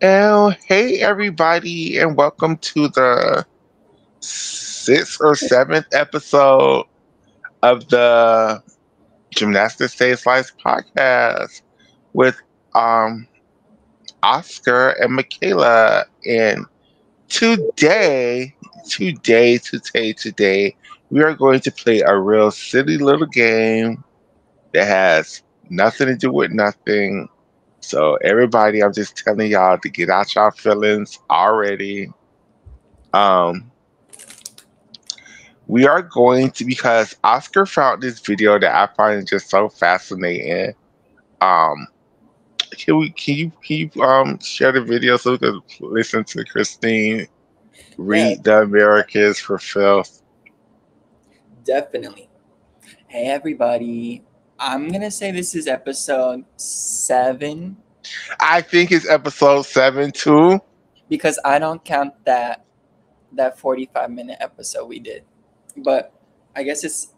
Oh, hey everybody, and welcome to the sixth or seventh episode of the Gymnastics Stage Life podcast with um Oscar and Michaela. And today, we are going to play a real silly little game that has nothing to do with nothing. So everybody, I'm just telling y'all to get out y'all feelings already. Um, we are going to because Oscar found this video that I find just so fascinating. Um, can you share the video so we can listen to Christine Yeah, read the Americans for filth? definitely. Hey, everybody. I'm going to say this is episode 7 I think it's episode 7 too. because I don't count that 45-minute episode we did. But I guess it's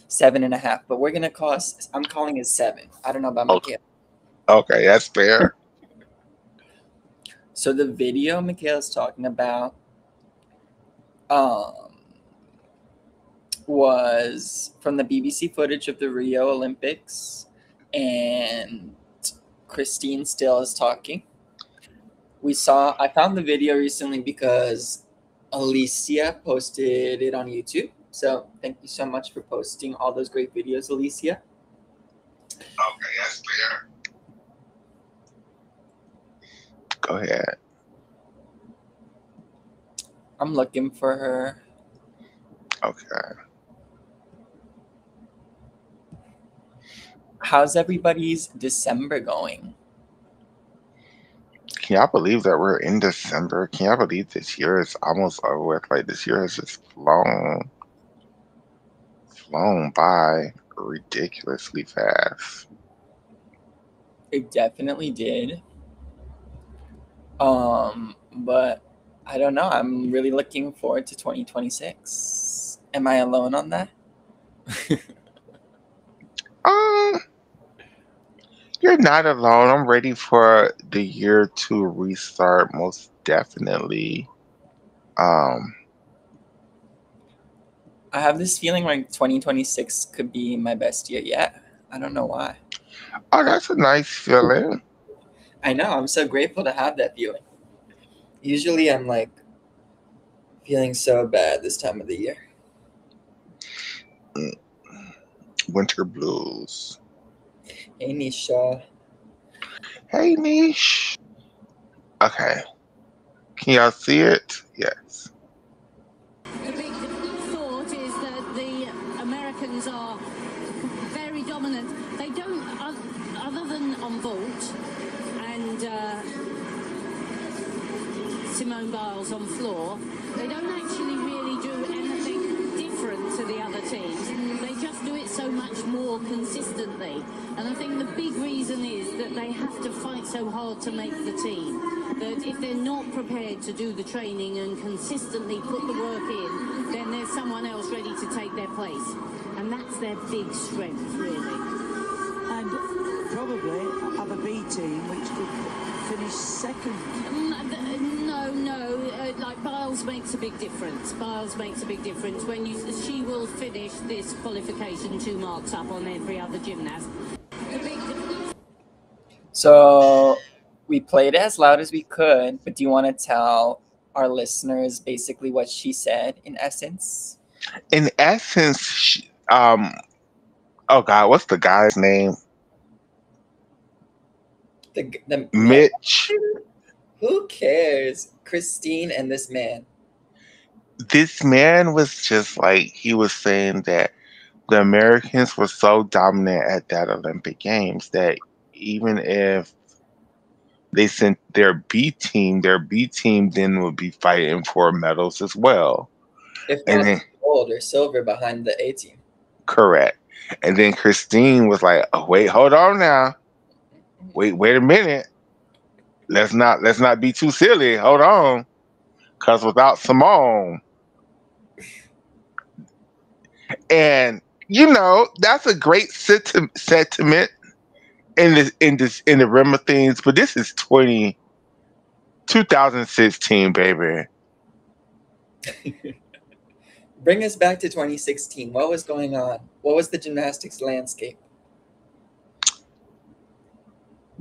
7.5. But we're going to call I'm calling it 7. I don't know about Okay, Michaela. okay, that's fair. So the video Michaela's talking about um, was from the BBC footage of the Rio Olympics. And Christine still is talking. I found the video recently because Alicia posted it on YouTube. So thank you so much for posting all those great videos, Alicia. Okay, that's fair. Go ahead. I'm looking for her. Okay. How's everybody's December going? Can y'all believe that we're in December? Can y'all believe this year is almost over with? Like this year has just flown by ridiculously fast. It definitely did. But I don't know. I'm really looking forward to 2026. Am I alone on that? Um, you're not alone. I'm ready for the year to restart, most definitely. Um, I have this feeling like 2026 could be my best year yet. I don't know why. oh, that's a nice feeling. I know. I'm so grateful to have that feeling. Usually I'm like feeling so bad this time of the year. Mm, Winter blues. Hey, Nisha. Hey, Niche. Okay, can y'all see it? Yes. The big thought is that the Americans are very dominant. They don't, other than on vault and Simone Biles on floor, they don't actually really do anything different to the other teams. They just do it so much more consistently. And I think the big reason is that they have to fight so hard to make the team. That if they're not prepared to do the training and consistently put the work in, then there's someone else ready to take their place. And that's their big strength, really. And probably have a B team which could finish second. No. Like Biles makes a big difference. Biles makes a big difference. She will finish this qualification 2 marks up on every other gymnast. So we played it as loud as we could, but do you want to tell our listeners basically what she said in essence? In essence, oh God, what's the guy's name? The man? Mitch. Who cares? Christine and this man. This man was just like, he was saying that the Americans were so dominant at that Olympic Games that even if they sent their B team then would be fighting for medals as well. If And not then, gold or silver behind the A team. correct. And then Christine was like, "Oh wait, hold on now. Wait a minute. Let's not be too silly. Hold on, because without Simone, and that's a great sentiment in the realm of things. But this is 2016, baby. Bring us back to 2016. What was going on? What was the gymnastics landscape?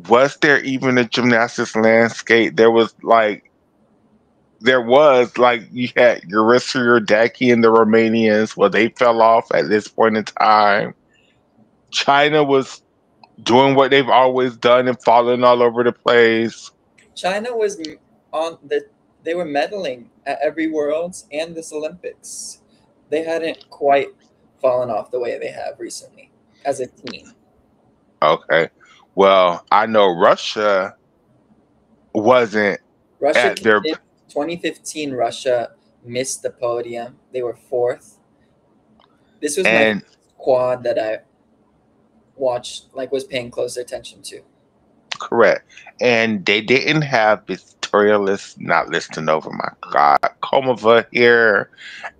Was there even a gymnastics landscape? You had Euryssia Daki and the Romanians. Well, they fell off at this point in time. China was doing what they've always done and falling all over the place. China was on the. They were medaling at every Worlds and this Olympics. They hadn't quite fallen off the way they have recently as a team. Okay. Well, I know Russia wasn't Russia at their, did 2015. Russia missed the podium. They were fourth. This was my and quad that I watched, like was paying close attention to. correct. And they didn't have Victoria not listing over my God. Komova here.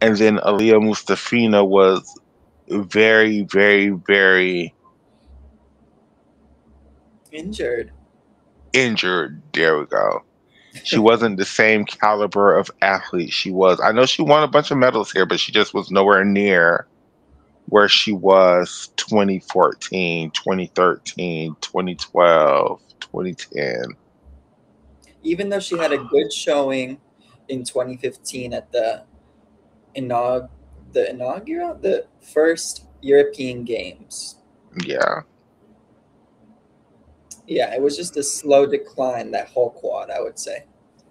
And then Aliyah Mustafina was very, very, very Injured. injured. There we go. She wasn't the same caliber of athlete she was. I know she won a bunch of medals here, but she just was nowhere near where she was 2014, 2013, 2012, 2010. Even though she had a good showing in 2015 at the inaugural, the first European Games. Yeah, Yeah, it was just a slow decline, that whole quad, I would say.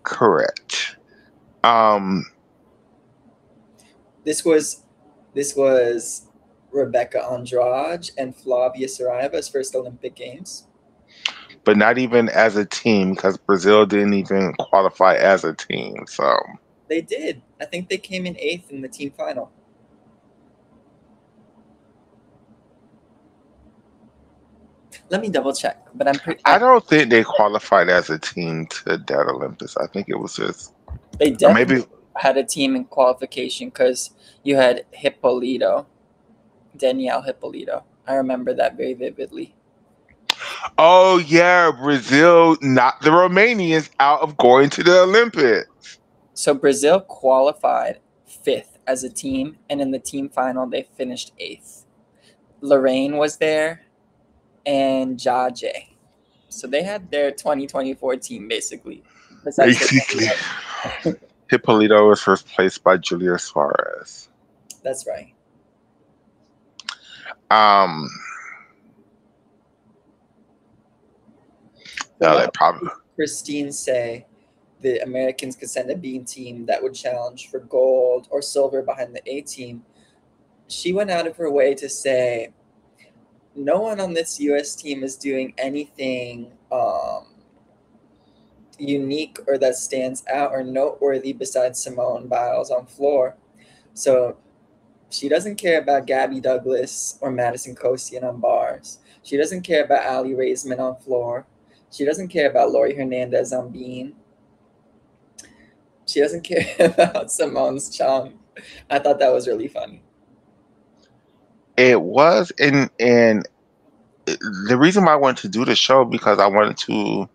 correct. Um, This was Rebecca Andrade and Flavia Sarajeva's first Olympic Games. but not even as a team because Brazil didn't even qualify as a team. So They did. I think they came in 8th in the team final. Let me double check, but I'm pretty. I don't think they qualified as a team to that Olympics. I think it was just, They or definitely maybe. had a team in qualification because you had Danielle Hippolito. I remember that very vividly. Oh yeah, Brazil knocked the Romanians out of going to the Olympics. So Brazil qualified 5th as a team, and in the team final, they finished 8th. Lorraine was there and Jaje. So they had their 2024 team basically. Besides Basically, Hippolito was replaced by Julia Suarez. That's right. Um, So no, why that probably did Christine say the Americans could send a B team that would challenge for gold or silver behind the A team? She went out of her way to say no one on this U.S. team is doing anything unique or that stands out or noteworthy besides Simone Biles on floor. So she doesn't care about Gabby Douglas or Madison Kosian on bars. She doesn't care about Ali Raisman on floor. She doesn't care about Lori Hernandez on beam. She doesn't care about Simone's Chong. I thought that was really funny. it was, and the reason why I wanted to do the show because I wanted to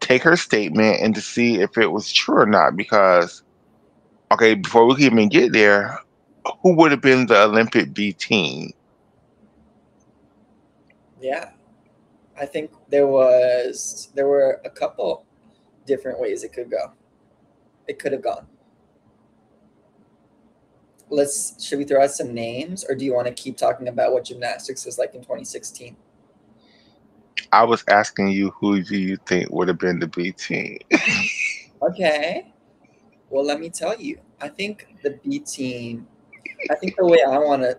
take her statement and to see if it was true or not. Because okay, before we could even get there, who would have been the Olympic B team? Yeah. I think there were a couple different ways it could go. It could have gone. Should we throw out some names, or do you want to keep talking about what gymnastics was like in 2016? I was asking you who do you think would have been the B team? Okay. Well, let me tell you. I think the B team, I think the way I want to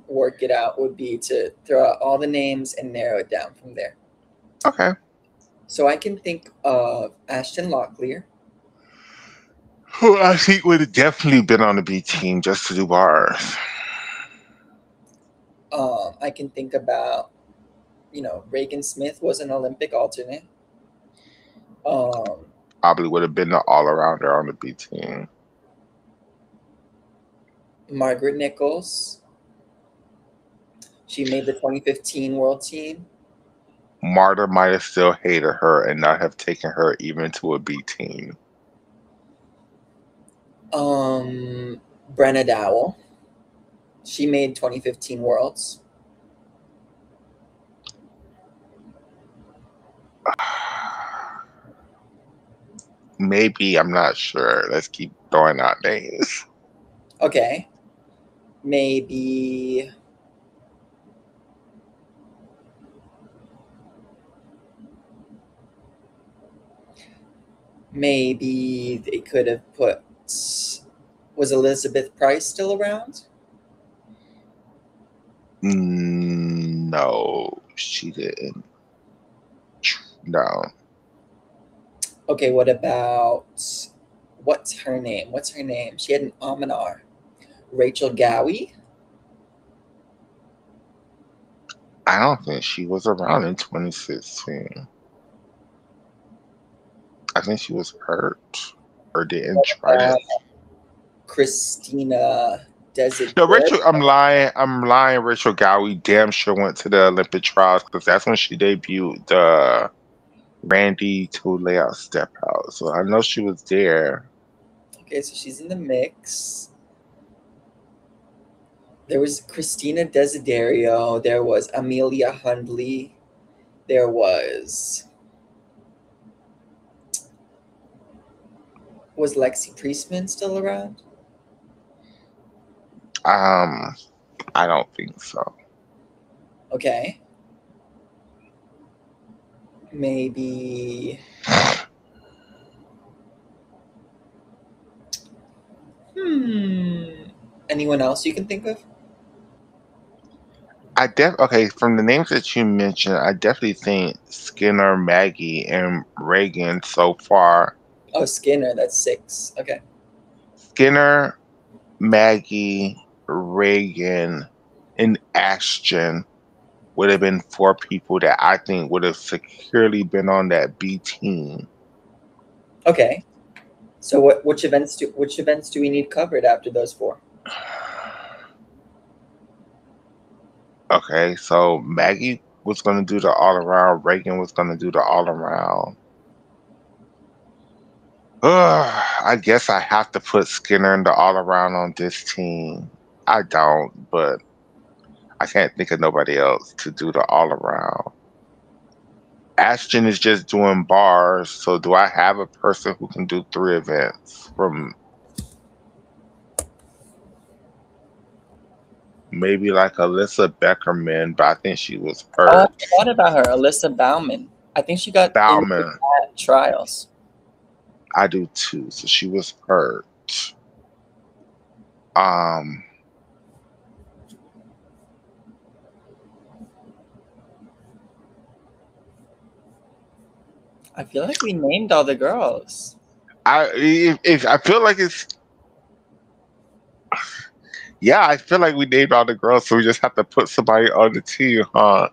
work it out would be to throw out all the names and narrow it down from there. Okay. So I can think of Ashton Locklear. Who I think would have definitely been on the B team just to do bars. I can think about, Reagan Smith was an Olympic alternate. Probably would have been the all arounder on the B team. Margaret Nichols. She made the 2015 World Team. Marta might have still hated her and not have taken her even to a B team. Brenna Dowell. She made 2015 Worlds. Maybe, I'm not sure. Let's keep throwing out names. Okay. Maybe they could have put, was Elizabeth Price still around? No, she didn't. No. Okay, what about, what's her name? She had an Almanar. Rachel Gowie? I don't think she was around in 2016. I think she was hurt or didn't try to. Christina No, Desideri? Rachel, I'm lying. I'm lying. Rachel Gowie damn sure went to the Olympic trials because that's when she debuted the Randy to layout step out. So I know she was there. Okay, so she's in the mix. There was Christina Desiderio. There was Amelia Hundley. There was Lexi Priestman still around? I don't think so. Okay. Maybe. Anyone else you can think of? Okay, from the names that you mentioned, I definitely think Skinner, Maggie, and Reagan so far. Oh, Skinner. That's 6. Okay. Skinner, Maggie, Reagan, and Ashton would have been 4 people that I think would have securely been on that B team. Okay. So which events do we need covered after those 4? Okay, so Maggie was going to do the all around. Reagan was going to do the all around. I guess I have to put Skinner in the all around on this team. I don't, but I can't think of nobody else to do the all around. Ashton is just doing bars, so do I have a person who can do 3 events from maybe like Alyssa Beckerman, but I think she was Oh, I hurt. forgot about her. Alyssa Bauman. I think she got injured Bauman, at trials. I do too, so she was hurt. Um, I feel like we named all the girls. I feel like it's yeah, I feel like we named all the girls, so we just have to put somebody on the team, huh?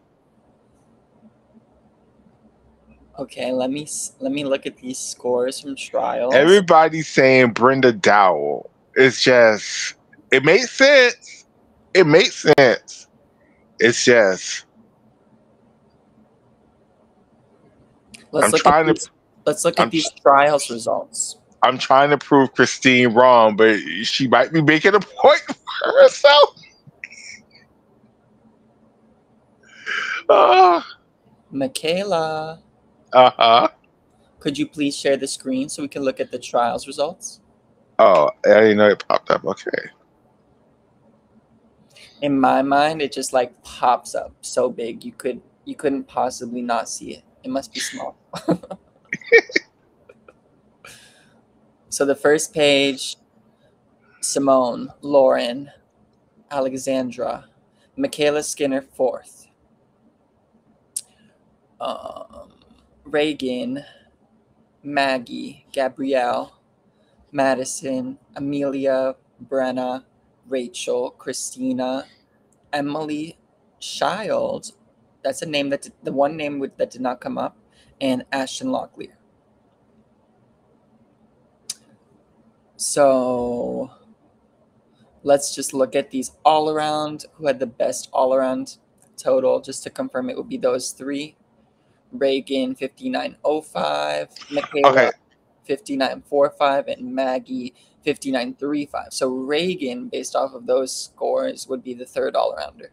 Okay, let me look at these scores from trials. Everybody's saying Brenda Dowell. It's just it makes sense. It makes sense. It's just Let's I'm look at trying to these. Let's look I'm at these trials results. I'm trying to prove Christine wrong, but she might be making a point for herself. Michaela, Uh-huh. could you please share the screen so we can look at the trials results? Oh, I didn't know it popped up. Okay. In my mind, it just like pops up so big you couldn't possibly not see it. It must be small. So the first page, Simone, Lauren, Alexandra, Michaela Skinner 4th, Reagan, Maggie, Gabrielle, Madison, Amelia, Brenna, Rachel, Christina, Emily, Child. That's a name the one name that did not come up, and Ashton Locklear. So let's just look at these all around. Who had the best all around total? Just to confirm, it would be those 3. Reagan 59.05, Okay, Michaela 59.45, and Maggie 59.35. So Reagan, based off of those scores, would be the third all-arounder.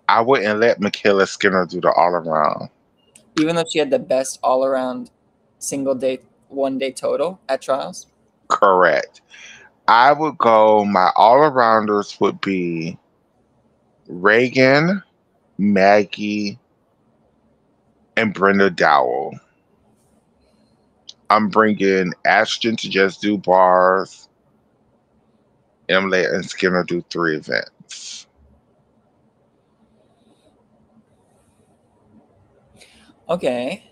I wouldn't let Michaela Skinner do the all around. Even though she had the best all-around single day, 1 day total at trials. Correct. I would go, my all arounders would be Reagan, Maggie, and Brenda Dowell. I'm bringing Ashton to just do bars, and I'm letting Skinner do 3 events. Okay.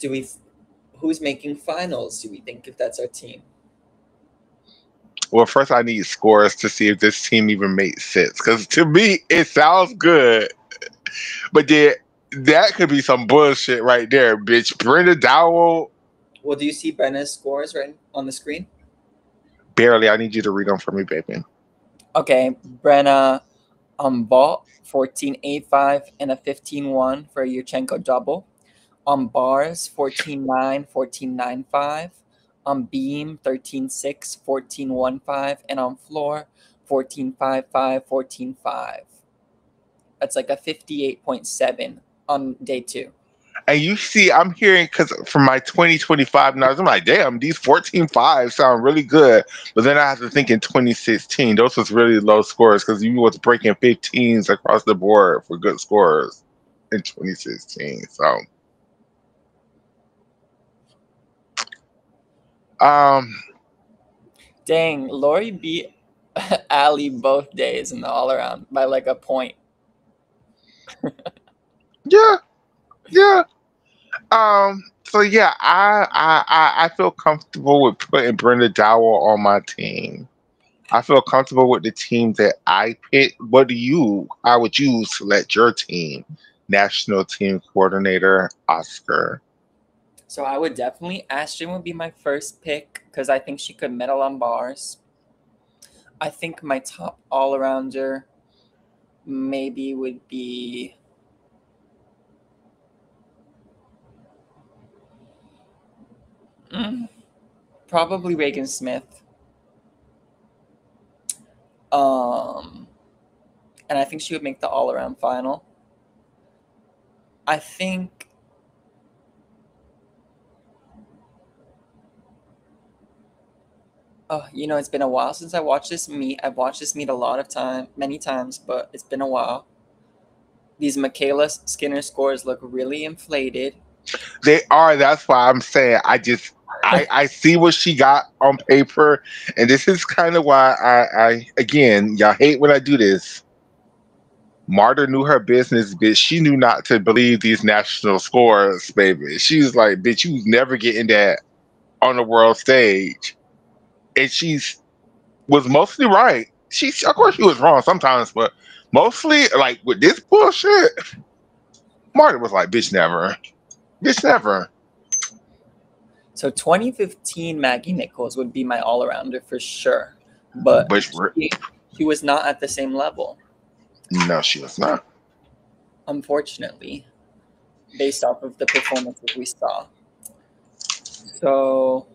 Who's making finals? Do we think if that's our team? Well, first I need scores to see if this team even makes sense. Because to me, it sounds good, but then that could be some bullshit right there, bitch. Brenda Dowell, Well, do you see Brenna's scores right on the screen? barely. I need you to read them for me, baby. Okay, Brenna vault 14.85 and a 15.1 for a Yurchenko double. On bars 14.9, 14.95. On beam 13.6, 14.15, and on floor 14.55, 14.5. That's like a 58.7 on day 2. And you see, I'm hearing, because from my 2025 numbers, I'm like, damn, these 14.5 sound really good. But then I have to think in 2016, those was really low scores because you was breaking 15s across the board for good scores in 2016. So, um, Dang, Lori beat Ali both days in the all around by like a point. yeah, yeah. So yeah, I feel comfortable with putting Brenda Dowell on my team. I feel comfortable with the team that I picked. How would you select your team? National team coordinator, Oscar. So I would definitely, Ashton would be my first pick because I think she could medal on bars. I think my top all arounder maybe would be probably Reagan Smith. And I think she would make the all around final. I think it's been a while since I watched this meet. I've watched this meet many times, but it's been a while. These Michaela Skinner scores look really inflated. They are. That's why I'm saying I see what she got on paper, and this is kind of why I again, y'all hate when I do this. Marta knew her business, bitch. She knew not to believe these national scores, baby. She was like, bitch, you never getting that on the world stage. And was mostly right. Of course she was wrong sometimes, but mostly like with this bullshit, Marta was like, bitch never. Bitch never. So 2015 Maggie Nichols would be my all arounder for sure. But But she was not at the same level, no, she was not. unfortunately, based off of the performances we saw. So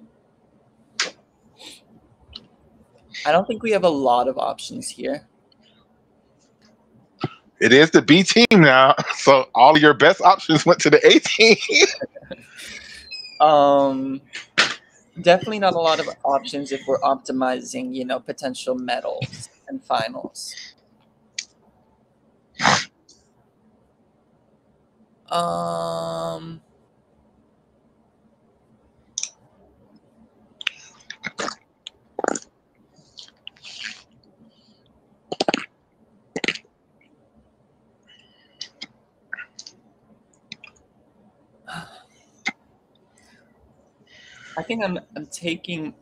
I don't think we have a lot of options here. It is the B team now, so all of your best options went to the A team. Definitely not a lot of options if we're optimizing, potential medals and finals. Um, I think I'm taking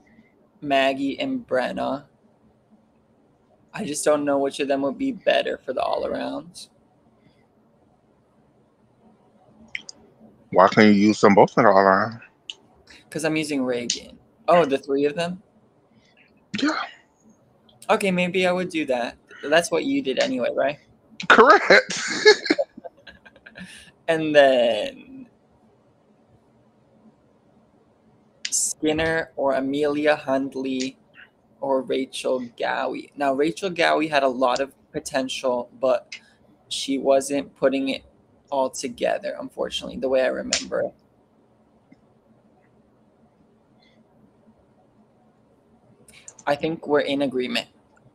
Maggie and Brenna. I just don't know which of them would be better for the all around. Why can't you use them both in all around? Because I'm using Reagan. Oh, the 3 of them? Yeah. Okay, maybe I would do that. That's what you did anyway, right? Correct. And then Skinner or Amelia Hundley or Rachel Gowie. Now, Rachel Gowie had a lot of potential, but she wasn't putting it all together, unfortunately, the way I remember it. I think we're in agreement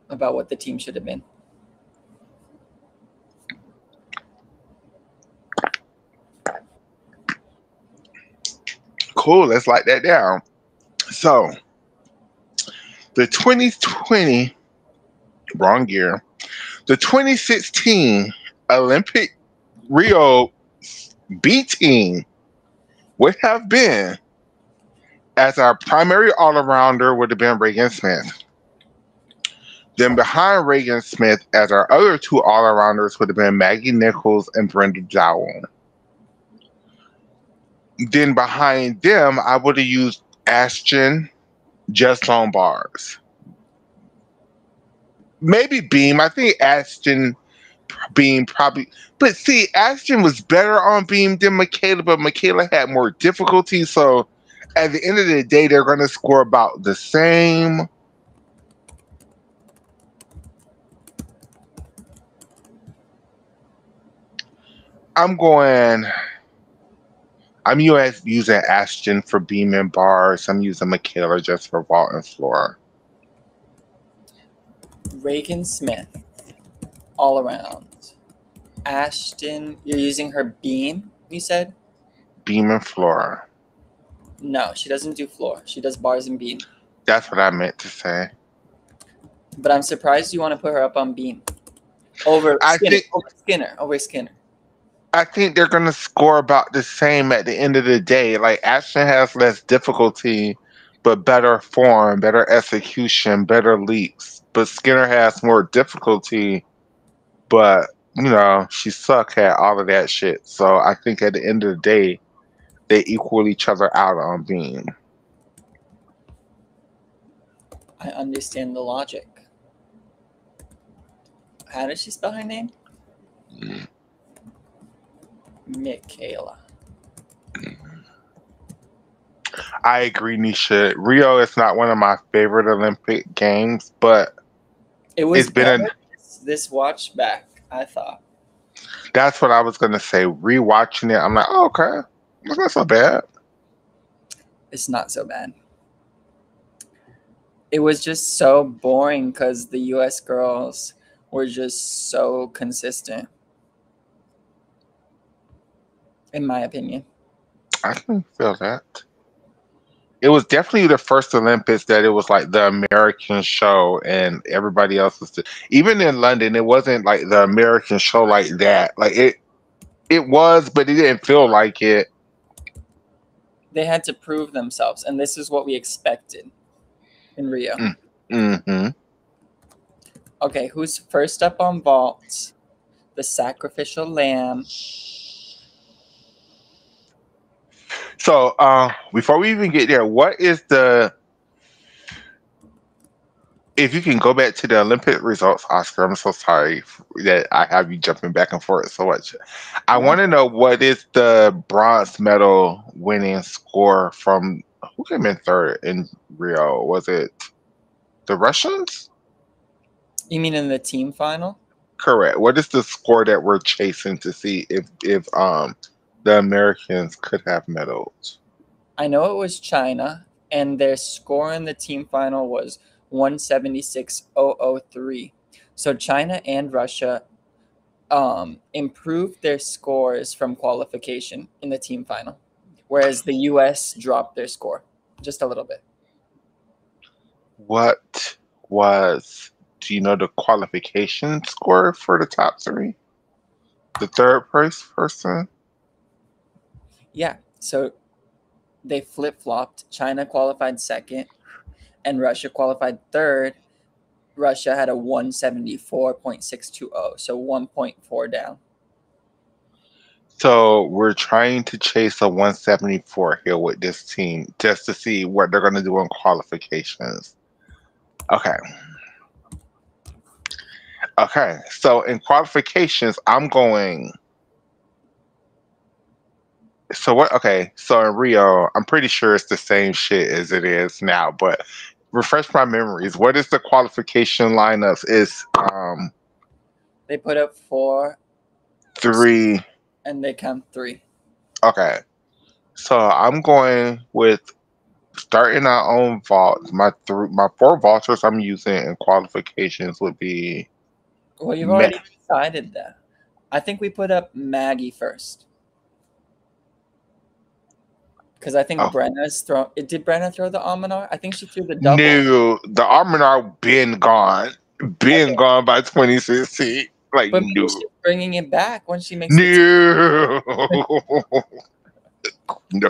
about what the team should have been. Cool. Let's write that down. So, the 2020, wrong year, the 2016 Olympic Rio B team would have been, as our primary all arounder, would have been Reagan Smith. Then behind Reagan Smith, as our other two all arounders, would have been Maggie Nichols and Brenda Dowell. Then behind them, I would have used Ashton just on bars. Maybe Beam. I think Ashton Beam probably. But see, Ashton was better on Beam than Michaela, but Michaela had more difficulty. So at the end of the day, they're going to score about the same. I'm using Ashton for Beam and bars. I'm using Michaela just for vault and floor. Reagan Smith, all around. Ashton, you're using her beam, you said? Beam and floor. No, she doesn't do floor. She does bars and beam. That's what I meant to say. But I'm surprised you want to put her up on beam. Over Skinner. I think they're going to score about the same at the end of the day. Like, Ashton has less difficulty, but better form, better execution, better leaps. But Skinner has more difficulty, but, she suck at all of that shit. So I think at the end of the day, they equal each other out on beam. I understand the logic. How does she spell her name? Michaela. I agree, Nisha. Rio is not one of my favorite Olympic games, but it's been this watch back, I thought. That's what I was gonna say. Rewatching it, I'm like, oh, okay, it's not so bad. It's not so bad. It was just so boring because the U.S. girls were just so consistent, in my opinion. I can feel that. It was definitely the first Olympics that it was like the American show and everybody else was. Even in London, it wasn't like the American show like that. Like it was, but it didn't feel like it. They had to prove themselves, and this is what we expected in Rio. Mm-hmm. Okay, who's first up on vault? The sacrificial lamb. So, before we even get there, what is if you can go back to the Olympic results, Oscar, I'm so sorry that I have you jumping back and forth so much. I want to know what is the bronze medal winning score from who came in third in Rio? Was it the Russians? You mean in the team final? Correct. What is the score that we're chasing to see if the Americans could have medals? I know it was China, and their score in the team final was 176.003. So China and Russia improved their scores from qualification in the team final, whereas the U.S. dropped their score just a little bit. Do you know the qualification score for the top three? The third person? Yeah, so they flip-flopped. China qualified second, and Russia qualified third. Russia had a 174.620, so 1.4 down. So we're trying to chase a 174 here with this team just to see what they're going to do in qualifications. Okay. Okay, so in qualifications, I'm going. So what? Okay, so in Rio, I'm pretty sure it's the same shit as it is now. But refresh my memories. What is the qualification lineups? Is They put up 4 three. and they count 3. Okay, so I'm going with starting our own vault. My 4 vaulters I'm using in qualifications would be Well, you've Ma- already decided that. I think we put up Maggie first. Because I think oh Brenna's throw. Did Brenna throw the Almanar? I think she threw the double. no, the Arminar been Okay. gone by 2016. Like But maybe no, she's bringing it back when she makes the team. no, no.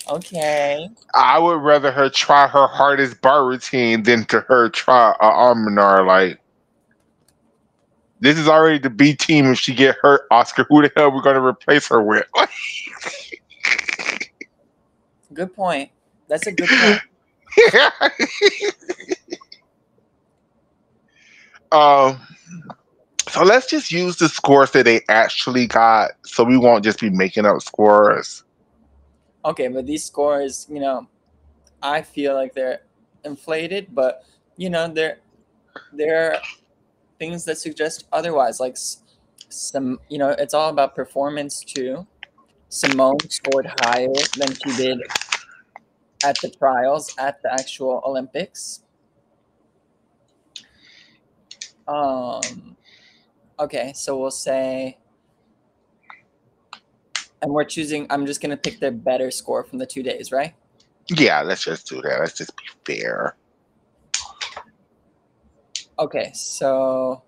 Okay. I would rather her try her hardest bar routine than to her try a Arminar. Like this is already the B team. If she get hurt, Oscar, who the hell we gonna replace her with? Good point. That's a good point. um. So let's just use the scores that they actually got, so we won't just be making up scores. Okay, but these scores, I feel like they're inflated, but they're things that suggest otherwise. Like some, it's all about performance too. Simone scored higher than she did at the trials at the actual Olympics. Okay, so we'll say, and we're choosing. I'm just gonna pick their better score from the 2 days, right? Yeah, let's just do that. Let's just be fair. Okay, so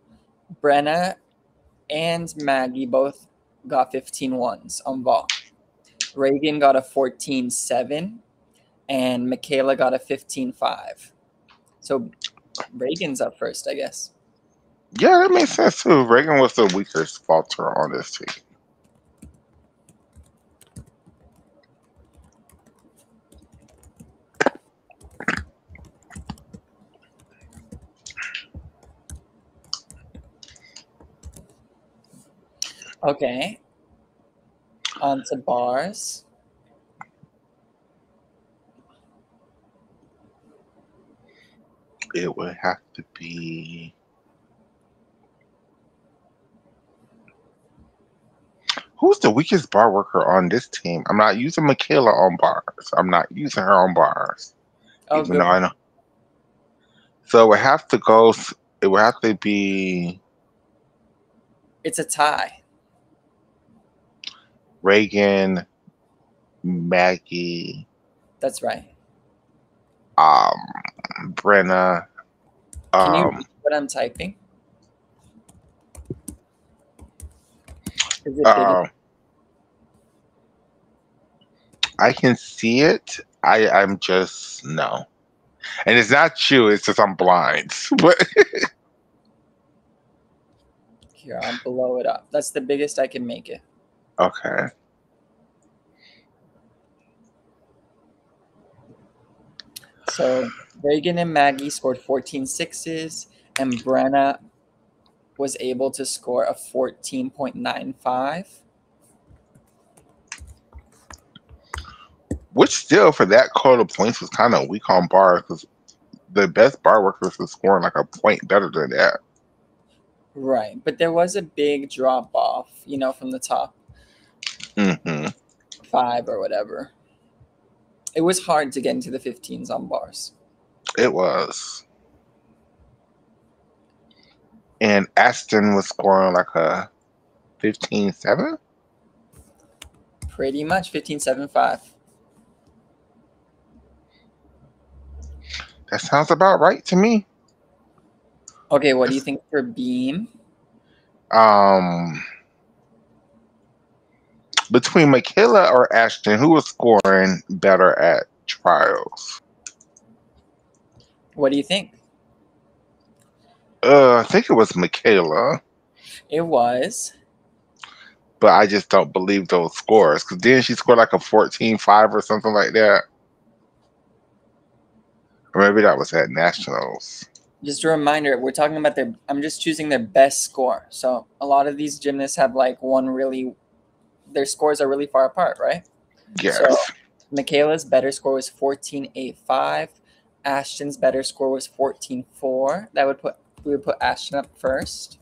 Brenna and Maggie both got 15 ones on vault. Reagan got a 14.7, and Michaela got a 15.5. So Reagan's up first, I guess. Yeah, that makes sense too. Reagan was the weakest falter on this team. Okay, on to bars. It would have to be. Who's the weakest bar worker on this team? I'm not using Michaela on bars. I'm not using her on bars, Oh, even good. though I know. So it would have to go. It would have to be It's a tie. Reagan, Maggie, That's right. um, Brenna. Can you read what I'm typing? Is it big? Um, I can see it. I'm just no, and it's not you. It's just I'm blind. But Here, I'll blow it up. That's the biggest I can make it. okay, So Reagan and Maggie scored 14 sixes, and Brenna was able to score a 14.95. which still for that quota points was kind of weak on bar because the best bar workers were scoring like a point better than that. Right, but there was a big drop off, from the top Hmm 5 or whatever. It was hard to get into the 15s on bars. It was, and Aston was scoring like a 15-7. Pretty much 15.75. That sounds about right to me. Okay, what do you think for beam? Um, between Michaela or Ashton, who was scoring better at trials? What do you think? I think it was Michaela, It was. but I just don't believe those scores because then she scored like a 14-5 or something like that. Or maybe that was at nationals. Just a reminder, we're talking about I'm just choosing their best score. So a lot of these gymnasts have like their scores are really far apart, right? So Yes. Michaela's better score was 14.85. Ashton's better score was 14.4. We would put Ashton up first.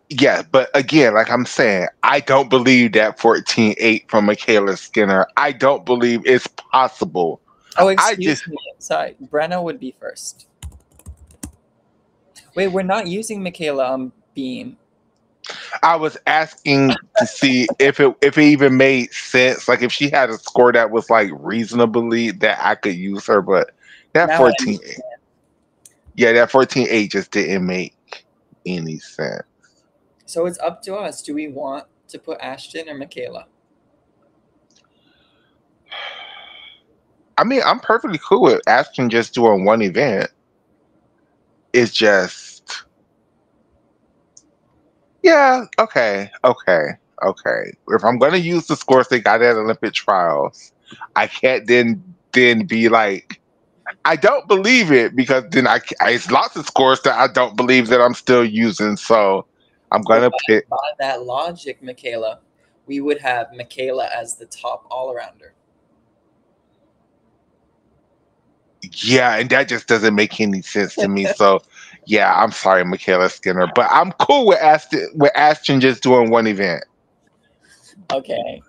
Yeah, but again, like I'm saying, I don't believe that 14.8 from Michaela Skinner. I don't believe it's possible. Oh, I excuse just me. Sorry, Brenna would be first. Wait, we're not using Michaela on Beam. I was asking to see if it even made sense. Like if she had a score that was like reasonably that I could use her, but that Now I 14.8, yeah, that 14.8 just didn't make any sense. So it's up to us. Do we want to put Ashton or Michaela? I mean, I'm perfectly cool with Ashton just doing one event. It's just, yeah, okay. If I'm gonna use the scores they got at Olympic trials, I can't then be like, I don't believe it because then it's lots of scores that I don't believe that I'm still using. So I'm But gonna pick. by that logic, Michaela, we would have Michaela as the top all-arounder. Yeah, and that just doesn't make any sense to me. So yeah, I'm sorry, Michaela Skinner, but I'm cool with Ashton just doing one event. Okay.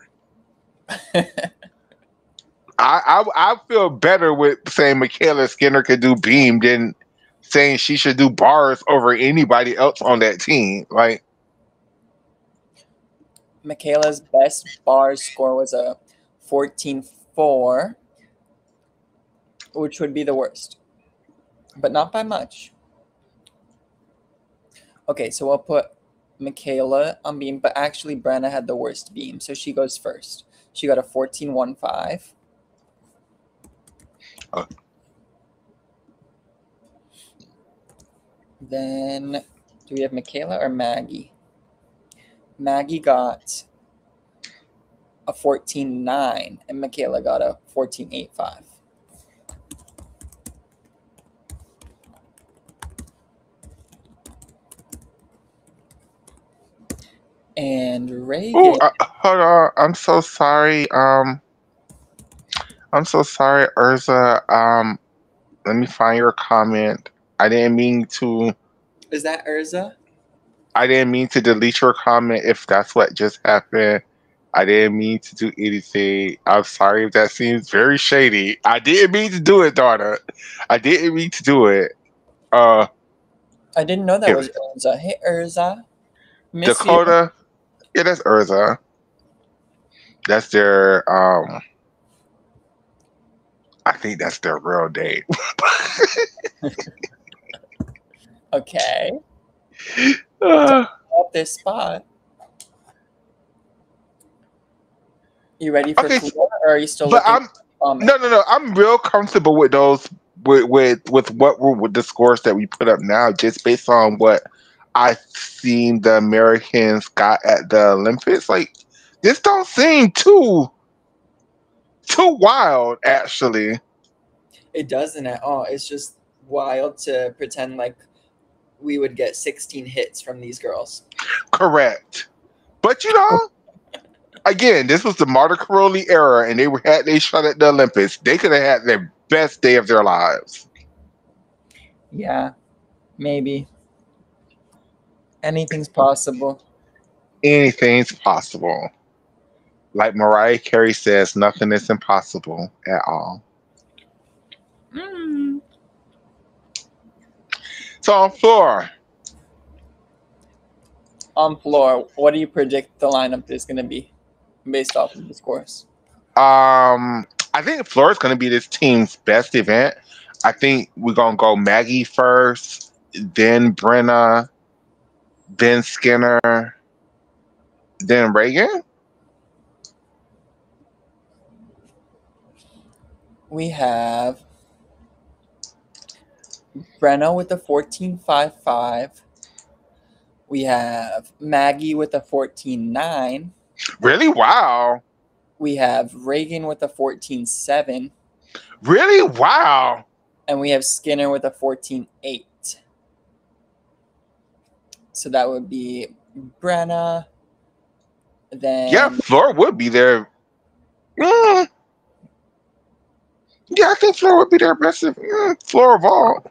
I feel better with saying Michaela Skinner could do beam than saying she should do bars over anybody else on that team. Like, Michaela's best bar score was a 14.4, which would be the worst, but not by much. Okay, so I'll put Michaela on beam, but actually Brenna had the worst beam, so she goes first. She got a 14.15. uh, Then do we have Michaela or Maggie? Maggie got a 14.9 and Michaela got a 14.85. And Reagan. hold on. I'm so sorry. I'm so sorry, Urza. Let me find your comment. I didn't mean to. Is that Urza? I didn't mean to delete your comment. If that's what just happened, I didn't mean to do anything. I'm sorry if that seems very shady. I didn't mean to do it, daughter. I didn't mean to do it. Uh, I didn't know that here, was Urza. Hey, Urza. Miss you. Dakota. Yeah, that's Urza. That's their. I think that's their real name. Okay. Uh, Up this spot. You ready for okay, floor, or are you still but looking at the comment? no. I'm real comfortable with those with what were with the scores that we put up now, just based on what I've seen the Americans got at the Olympics. Like this don't seem too wild, actually. It doesn't at all. It's just wild to pretend like we would get 16 hits from these girls. Correct, but again, this was the Marta Caroli era, and had they shot at the Olympics. They could have had their best day of their lives. Yeah, maybe. Anything's possible. Anything's possible. Like Mariah Carey says, nothing is impossible at all. Mm. So on floor, On floor, what do you predict the lineup is going to be based off of the scores? I think floor is going to be this team's best event. I think we're going to go Maggie first, then Brenna, then Skinner, then Reagan. We have Brenna with a 14.55. We have Maggie with a 14.9. Really? Wow. We have Reagan with a 14.7. Really? Wow. And we have Skinner with a 14.8. So that would be Brenna. Then Yeah, Floor would be there. Mm, yeah, I think Floor would be their best. Floor of all.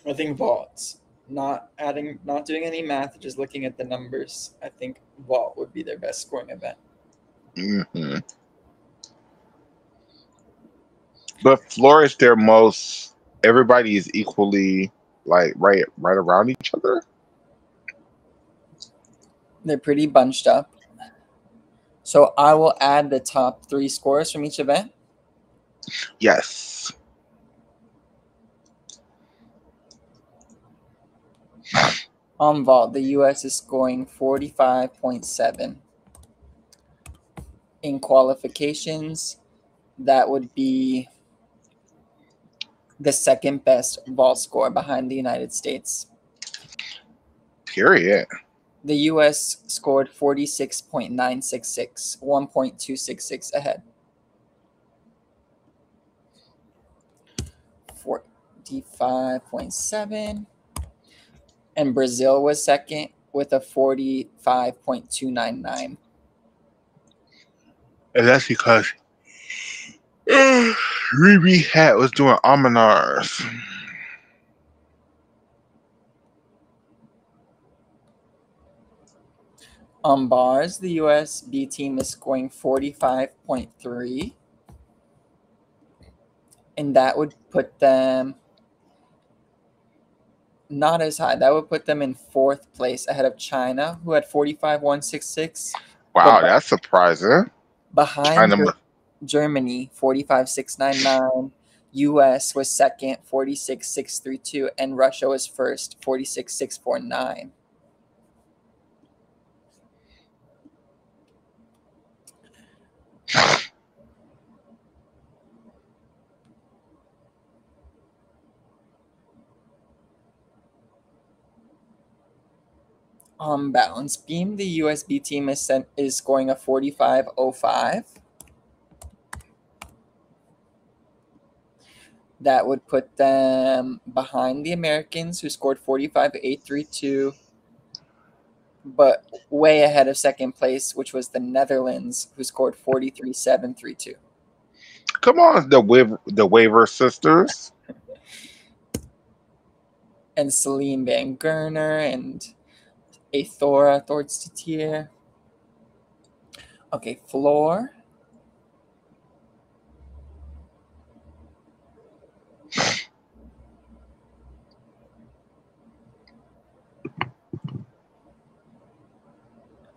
I think vaults. Not doing any math, just looking at the numbers. I think vault would be their best scoring event. Hmm. But Floor is their most. Everybody is equally like right around each other. They're pretty bunched up. So I will add the top 3 scores from each event. Yes. On vault, the U.S. is scoring 45.7. In qualifications, that would be the second best vault score behind the United States. Period. The U.S. scored 46.966, 1.266 ahead. 45.7. And Brazil was second with a 45.299. And that's because Riri Hat was doing Almanars. On bars, the U.S. B team is scoring 45.3. And that would put them not as high. That would put them in 4th place ahead of China, who had 45.166. Wow, But that's surprising. behind China. Germany, 45.699. U.S. was second, 46.632. And Russia was first, 46.649. On balance beam, the USB team is scoring a 45.05. That would put them behind the Americans, who scored 45.832, but way ahead of second place, which was the Netherlands, who scored 43.732. Come on, the Waiver sisters. And Celine Van Gerner and Athora Thorstetier. Okay, floor.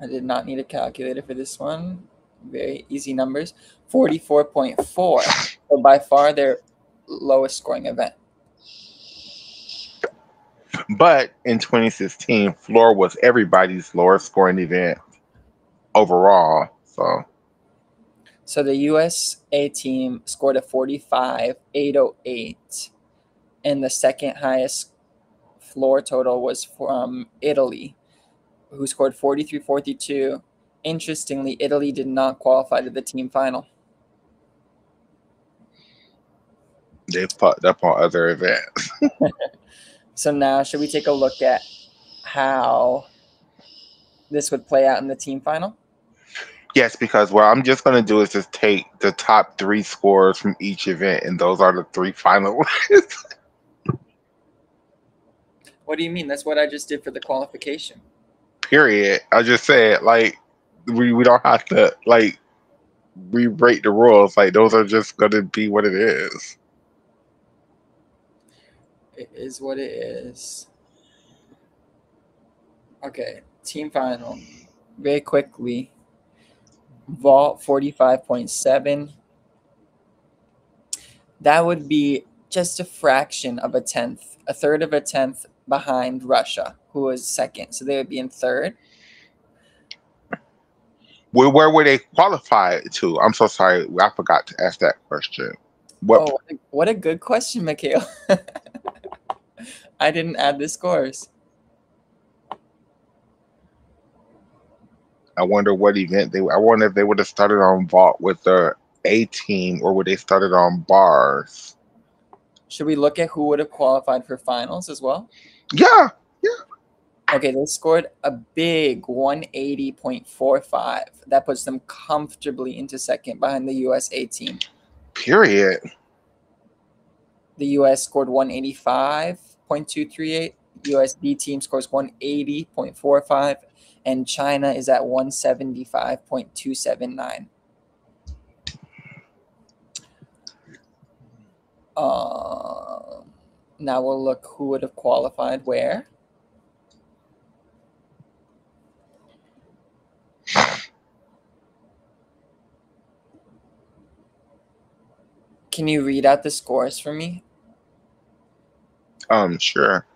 I did not need a calculator for this one. Very easy numbers. 44.4. So by far their lowest scoring event. But in 2016, Floor was everybody's lowest scoring event overall. So the USA team scored a 45.808. And the second highest floor total was from Italy, who scored 43.42. Interestingly, Italy did not qualify to the team final. They fucked up on other events. So now, should we take a look at how this would play out in the team final? Yes, because what I'm just going to do is just take the top 3 scores from each event, and those are the 3 finalists. What do you mean? That's what I just did for the qualification. Period. I just said, like, we don't have to, like, re-rate the rules. Like, those are just going to be what it is. It is what it is. Okay, team final. Very quickly. Vault 45.7. That would be just a fraction of a tenth, a third of a tenth behind Russia, who was second. So they would be in third. Where were they qualified to? I'm so sorry, I forgot to ask that question. What Oh, what a good question, Michaela. I didn't add the scores. I wonder what event they. I wonder if they would have started on vault with the A team, or would they started on bars? Should we look at who would have qualified for finals as well? Yeah, Okay, they scored a big 180.45. That puts them comfortably into second behind the USA team. period. The US scored 185.238. US B team scores 180.45. And China is at 175.279. Now we'll look who would have qualified where. Can you read out the scores for me? Sure.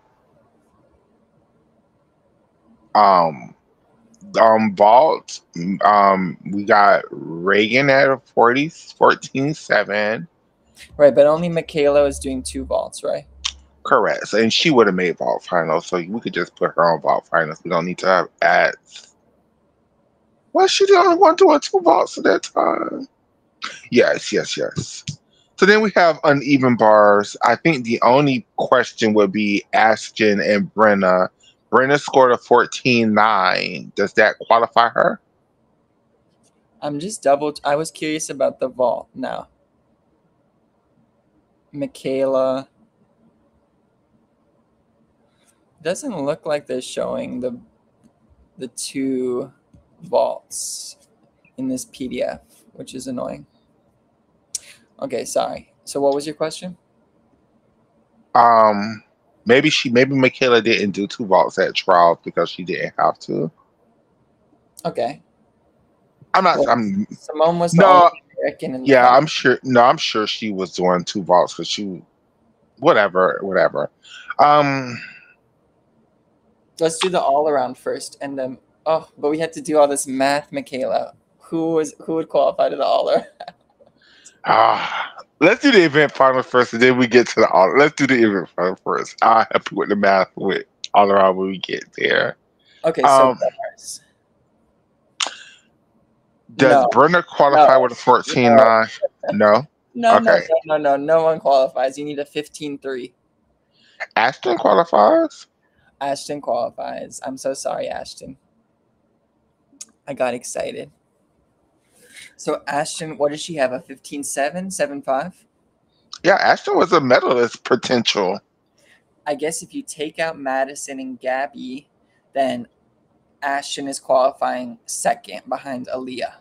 Vault. We got Reagan at a 14-7. Right, but only Michaela is doing 2 vaults, right? Correct. And she would have made vault finals, so we could just put her on vault finals. We don't need to have ads. Was she the only one doing 2 vaults at that time? Yes. So then we have uneven bars. I think the only question would be Ashton and Brenna. Brenna scored a 14-9. Does that qualify her? I was curious about the vault now. Michaela. Doesn't look like they're showing the 2 vaults in this PDF, which is annoying. Okay, sorry. So what was your question? Maybe Michaela didn't do 2 vaults at trials because she didn't have to. Okay. I'm not. Well, I'm Simone was the no. only American in the Yeah, final. I'm sure. No, I'm sure she was doing 2 vaults because she. Whatever. Um. Let's do the all around first, and then but we had to do all this math, Michaela. Who would qualify to the all around? Let's do the event final first, and then we get to the all. Let's do the event final first. I'll help you with the math with all around when we get there. Okay, so bars. Does No, Brenner qualify no, with a 14-9? No. no, Okay. no. No one qualifies. You need a 15-3. Ashton qualifies. Ashton qualifies. I'm so sorry, Ashton. I got excited. So Ashton, what does she have? A 15-7, 7-5? Yeah, Ashton was a medalist potential. I guess if you take out Madison and Gabby, then Ashton is qualifying second behind Aaliyah.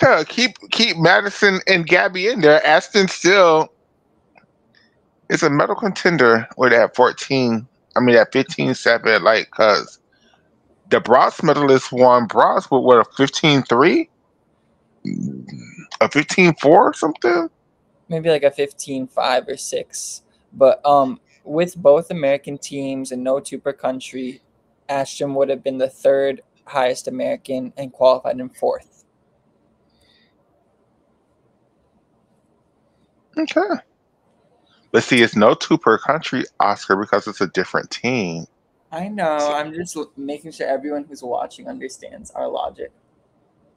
Yeah, keep Madison and Gabby in there. Ashton still is a medal contender with that 14. I mean that 15-7, like, cause the bronze medalist won bronze with what, a 15-3? A 15-4 or something? Maybe like a 15-5 or 6. But with both American teams and no 2 per country, Ashton would have been the 3rd highest American and qualified in 4th. Okay. But see, it's no 2 per country, Oscar, because it's a different team. I know. I'm just making sure everyone who's watching understands our logic.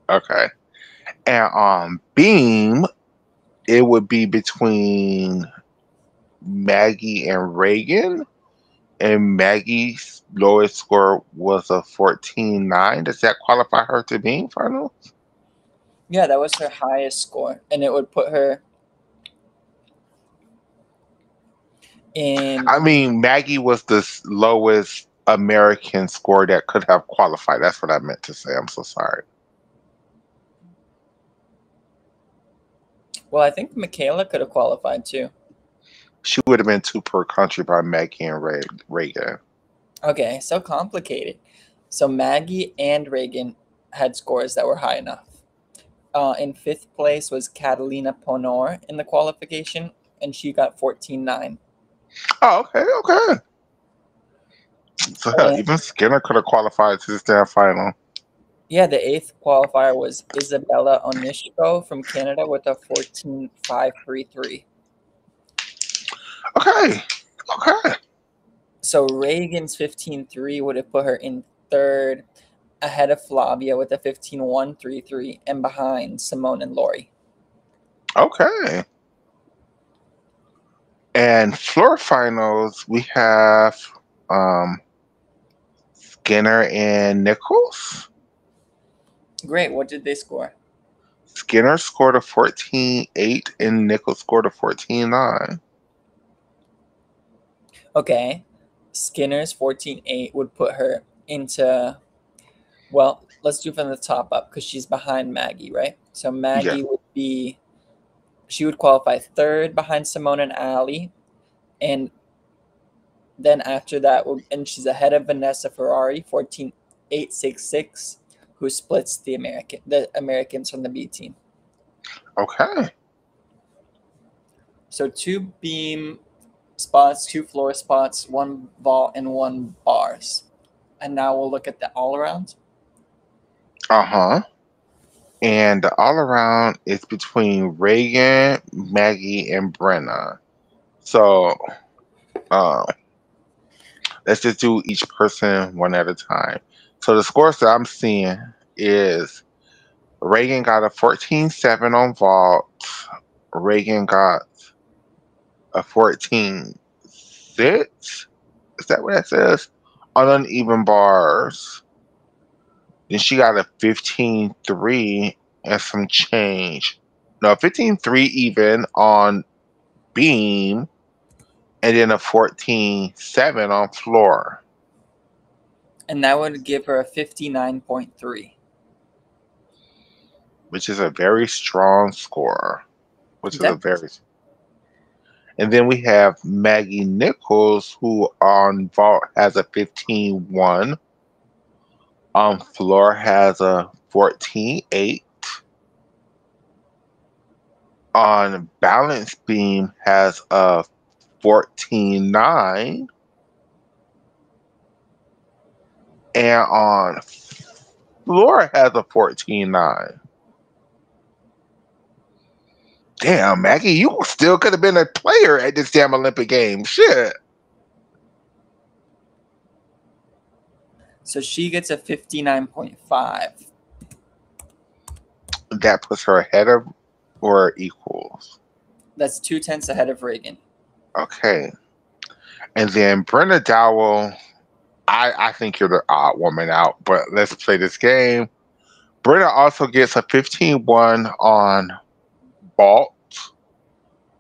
Okay. And on Beam, it would be between Maggie and Reagan. And Maggie's lowest score was a 14-9. Does that qualify her to Beam final? Yeah, that was her highest score. And it would put her in. I mean, Maggie was the lowest American score that could have qualified. That's what I meant to say. I'm so sorry. Well, I think Michaela could have qualified too. She would have been 2 per country by Maggie and Reagan. Okay, so complicated. So Maggie and Reagan had scores that were high enough. In 5th place was Catalina Ponor in the qualification, and she got 14-9. Oh, okay. So even Skinner could have qualified to this damn final. Yeah, the 8th qualifier was Isabella Onishko from Canada with a 14.533. Okay. Okay. So Reagan's 15.3 would have put her in third, ahead of Flavia with a 15.133, and behind Simone and Lori. Okay. And floor finals, we have um, Skinner and Nichols. Great. What did they score? Skinner scored a 14.8 and Nichols scored a 14.9. Okay. Skinner's 14.8 would put her into, well, let's do from the top up because she's behind Maggie, right? So Yeah. Maggie would be, she would qualify third behind Simone and Ali. And then after that, and she's ahead of Vanessa Ferrari, 14.866, who splits the Americans from the B team. Okay. So 2 beam spots, 2 floor spots, 1 vault, and 1 bars. And now we'll look at the all around. Uh-huh. And the all around is between Reagan, Maggie, and Brenna. So uh, let's just do each person one at a time. So the scores that I'm seeing is Reagan got a 14.7 on vault. Reagan got a 14.6. Is that what that says? On uneven bars. Then she got a 15.3 and some change. No, 15.3 even on beam, and then a 14.7 on floor, And that would give her a 59.3. which is a very strong score. Which is a Definitely. very. And then we have Maggie Nichols, who on vault has a 15.1. On floor has a 14.8. On balance beam has a 14.9. And on floor has a 14.9. Damn, Maggie, you still could have been a player at this damn Olympic Games. Shit. So she gets a 59.5. That puts her ahead of or equals. That's 0.2 ahead of Reagan. Okay. And then Brenda Dowell, I think you're the odd woman out, but let's play this game. Brenda also gets a 15.1 on vault.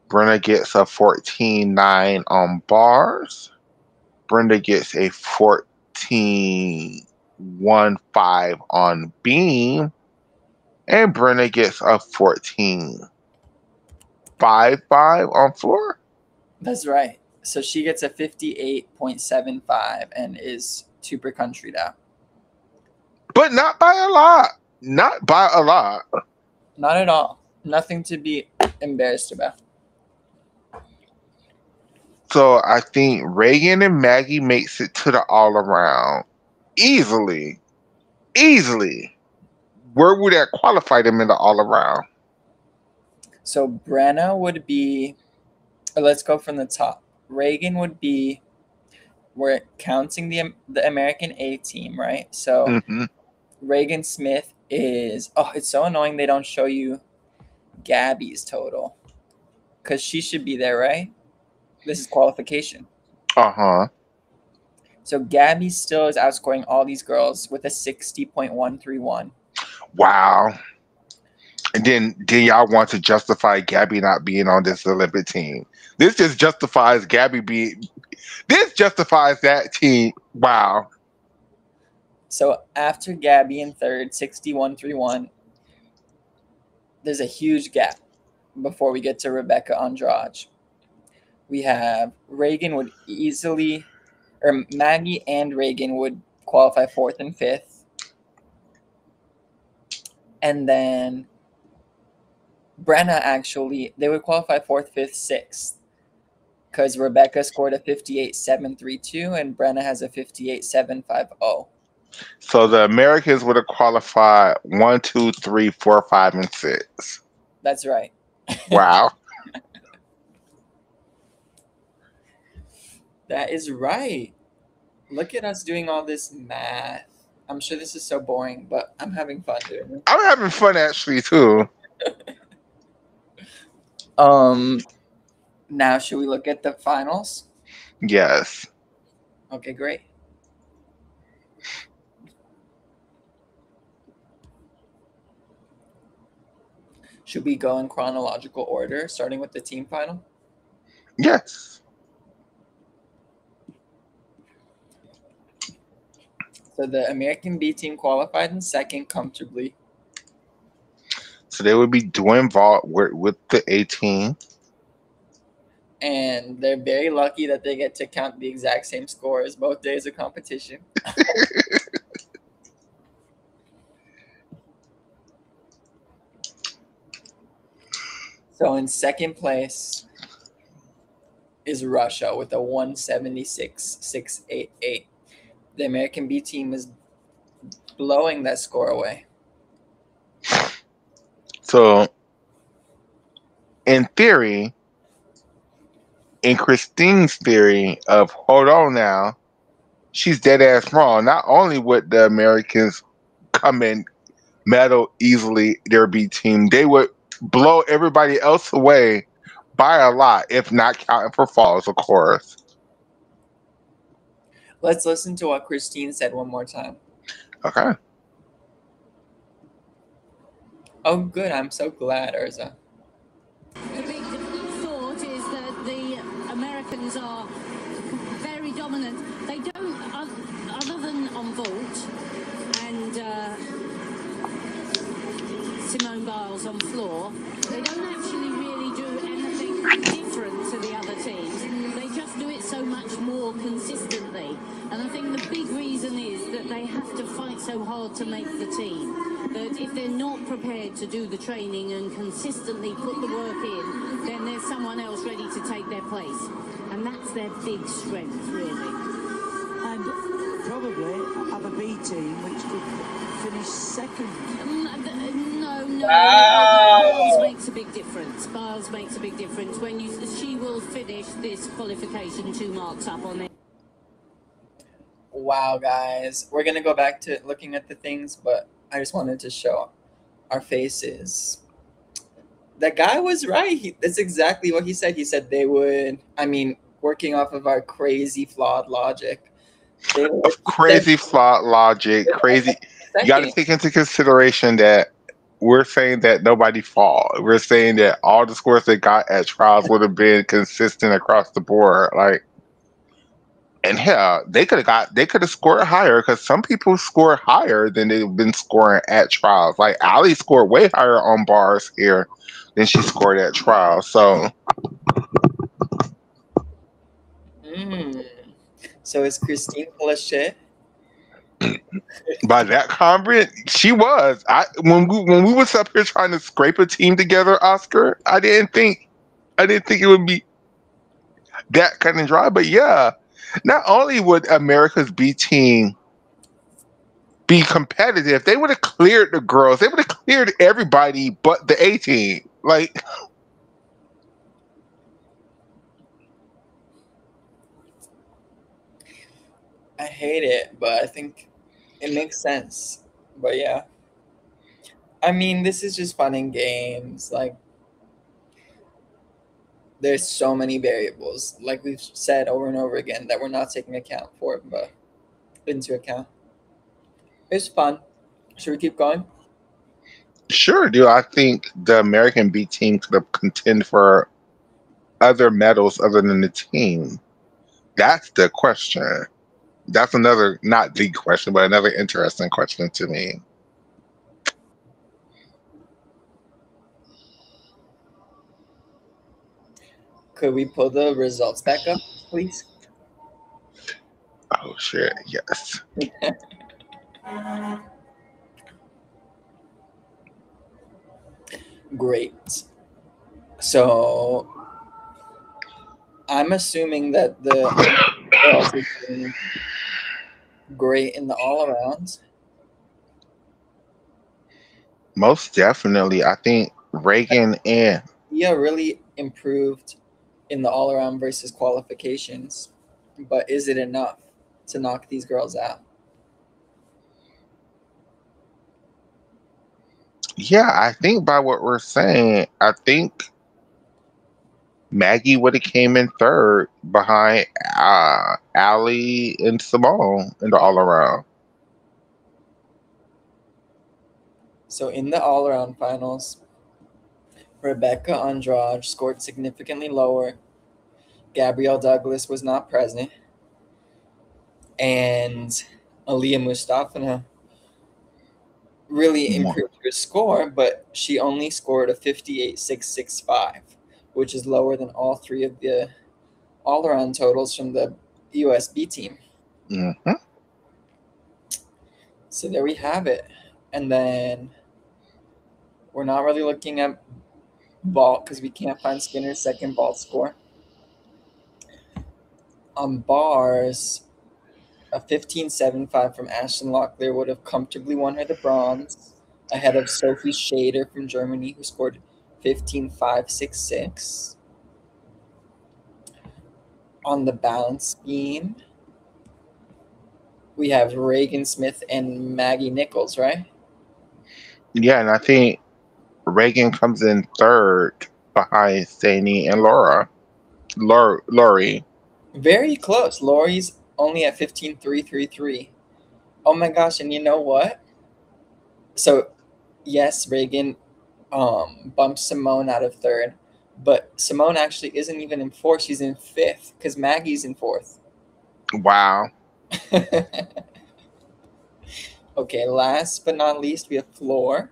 Brenda gets a 14.9 on bars. Brenda gets a 14.15 on beam. And Brenda gets a 14.55 on floor. That's right. So she gets a 58.75 and is 2 per country now. But not by a lot. Not by a lot. Not at all. Nothing to be embarrassed about. So I think Reagan and Maggie makes it to the all around. Easily. Easily. Where would that qualify them in the all around? So Brenna would be, or let's go from the top. Reagan would be, we're counting the American A team, right? So Hmm. Reagan Smith is, oh, it's so annoying they don't show you Gabby's total because she should be there, right? This is qualification. Uh-huh. So Gabby still is outscoring all these girls with a 60.131. Wow. And then y'all want to justify Gabby not being on this Olympic team. This just justifies Gabby being this justifies that team. Wow. So after Gabby in third, 61.31, there's a huge gap before we get to Rebecca Andrade. We have Reagan would easily, or Maggie and Reagan would qualify fourth and fifth. And then Brenna actually, they would qualify fourth, fifth, sixth. Because Rebecca scored a 58.732 and Brenna has a 58.750. So the Americans would have qualified 1, 2, 3, 4, 5, and 6. That's right. Wow. That is right. Look at us doing all this math. I'm sure this is so boring, but I'm having fun doing it. I'm having fun actually too. Now should we look at the finals? Yes. Okay, great. Should we go in chronological order, starting with the team final? Yes. So the American B team qualified in second comfortably. So they would be doing vault with the 18. And they're very lucky that they get to count the exact same scores both days of competition. So in second place is Russia with a 176.688. The American B team is blowing that score away. So in theory, in Christine's theory of hold on now, she's dead ass wrong. Not only would the Americans come in medal easily, their B team, they would blow everybody else away by a lot, if not counting for falls, of course. Let's listen to what Christine said one more time. Okay. Oh, good. I'm so glad, Urza. The big thought is that the Americans are very dominant. They don't, other than on vault and Simone Biles on floor, they don't actually really do anything different to the other teams. They just do it so much more consistently. And I think the big reason is that they have to fight so hard to make the team. That if they're not prepared to do the training and consistently put the work in, then there's someone else ready to take their place. And that's their big strength, really. And probably have a B team which could finish second. No. Biles makes a big difference. Biles makes a big difference. She will finish this qualification 2 marks up on it. Wow, guys. We're going to go back to looking at the things, but I just wanted to show our faces. That guy was right. That's exactly what he said. He said they would, working off of our crazy flawed logic. They would, Of crazy flawed logic, crazy. You got to take into consideration that we're saying that nobody fall. We're saying that all the scores they got at trials would have been consistent across the board. Like, and hell, they could have scored higher because some people score higher than they've been scoring at trials. Like Ali scored way higher on bars here than she scored at trials. So, So is Christine full of shit? by that comment, she was. When we was up here trying to scrape a team together, Oscar, I didn't think it would be that kind of dry. But yeah, not only would America's B team be competitive, they would have cleared the girls. They would have cleared everybody but the A team. Like, I hate it, but I think it makes sense. But yeah. This is just fun and games. Like, there's so many variables, like we've said over and over again, that we're not taking account for, but into account. It's fun. Should we keep going? sure, do I think the American B team could have contend for other medals other than the team? That's the question. That's another, not the question, but another interesting question to me. Could we pull the results back up, please? Oh shit, yes. Great. So I'm assuming that the girls are doing great in the all around. Most definitely. I think Reagan and Dia really improved in the all around versus qualifications, but is it enough to knock these girls out? yeah, I think by what we're saying, I think Maggie would have came in third behind Ali and Simone in the all around. So in the all around finals, Rebecca Andrade scored significantly lower. Gabrielle Douglas was not present, and Aliyah Mustafa really improved her score, but she only scored a 58.665, which is lower than all three of the all around totals from the USB team. Mm-hmm. So there we have it. And then we're not really looking at vault because we can't find Skinner's second vault score. On bars, a 15.75 from Ashton Locklear would have comfortably won her the bronze, ahead of Sophie Schader from Germany, who scored 15.566. On the balance beam, we have Reagan Smith and Maggie Nichols, right? Yeah, and I think Reagan comes in third behind Sani and Lori. Very close. Lori's only at 15.333. Oh my gosh, and you know what? So, yes, Reagan bumped Simone out of third, but Simone actually isn't even in fourth. She's in fifth because Maggie's in fourth. Wow. Okay, last but not least, we have Floor.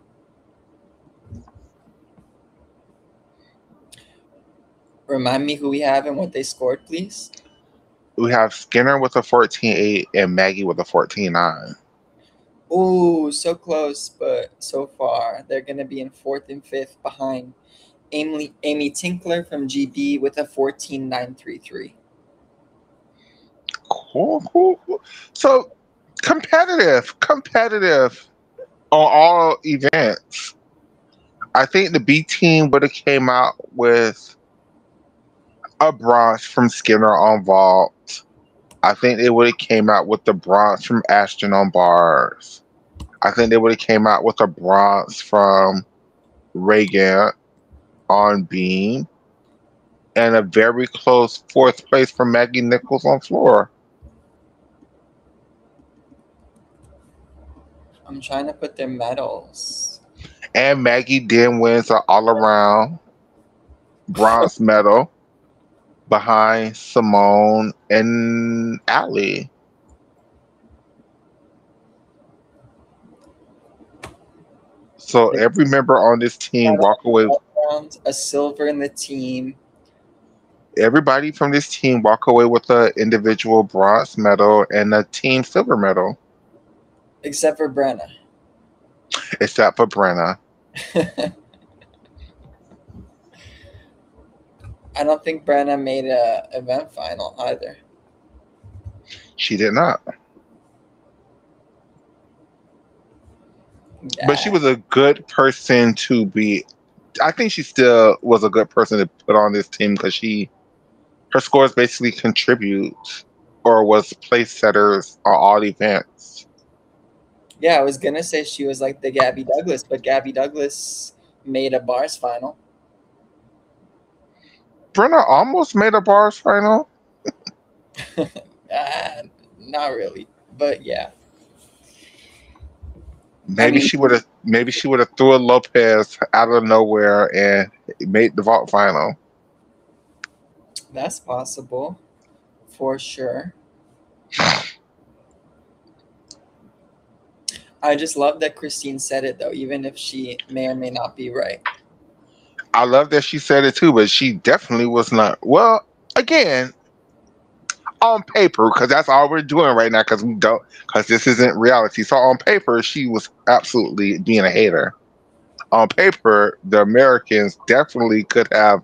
Remind me who we have and what they scored, please. We have Skinner with a 14.8 and Maggie with a 14.9. Ooh, so close, but so far they're gonna be in fourth and fifth behind Amy Tinkler from GB with a 14.933. Cool. So competitive on all events. I think the B team would have came out with a bronze from Skinner on vault. I think they would have came out with the bronze from Ashton on bars. I think they would have came out with a bronze from Reagan on beam, and a very close fourth place for Maggie Nichols on floor. I'm trying to put their medals. And Maggie then wins an all around bronze medal behind Simone and Ali. So They every member on this team got walk away. a silver in the team, Everybody from this team walk away with an individual bronze medal and a team silver medal, except for Brenna. except for Brenna. I don't think Brenna made a event final either. She did not. But she Yeah. was a good person to be. I think she still was a good person to put on this team because her scores basically contribute or was place setters on all events. Yeah, I was gonna say she was like the Gabby Douglas, but Gabby Douglas made a bars final. Brenna almost made a bars final. Ah, not really, but yeah. I Maybe mean, she would have. Maybe she would have threw a Lopez out of nowhere and made the vault final. that's possible for sure. I just love that Christine said it though, even if she may or may not be right. I love that she said it too, but she definitely was not. Well, again, on paper, because that's all we're doing right now, because this isn't reality. So on paper, she was absolutely being a hater. On paper, the Americans definitely could have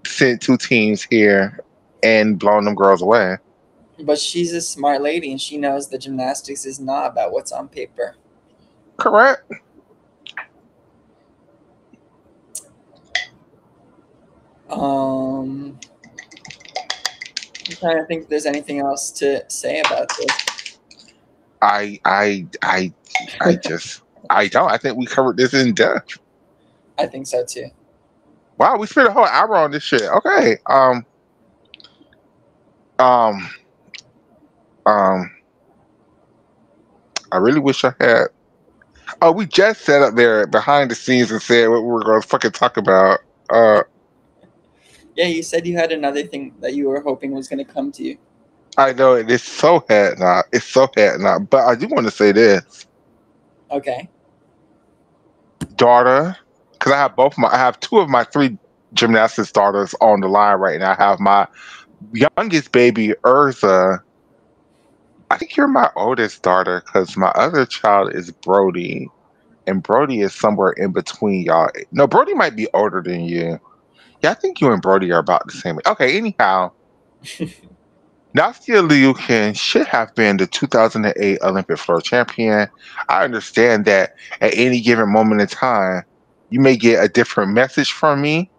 sent two teams here and blown them girls away. But she's a smart lady and she knows that gymnastics is not about what's on paper. Correct. Um, I'm trying to think if there's anything else to say about this. I I I I just I don't. I think we covered this in depth. I think so too. Wow, we spent a whole hour on this shit. Okay. Um. Um. I really wish I had. Oh, we just sat up there behind the scenes and said what we were going to fucking talk about. Uh. Yeah, you said you had another thing that you were hoping was going to come to you. I know it. It's so had not. It's so had not. But I do want to say this, Okay. daughter, because I have two of my three gymnastics daughters on the line right now. I have my youngest baby, Urza. I think you're my oldest daughter because my other child is Brody, and Brody is somewhere in between y'all. No, Brody might be older than you. Yeah, I think you and Brody are about the same. Okay, anyhow, Nastia Liukin should have been the 2008 Olympic floor champion. I understand that at any given moment in time, you may get a different message from me,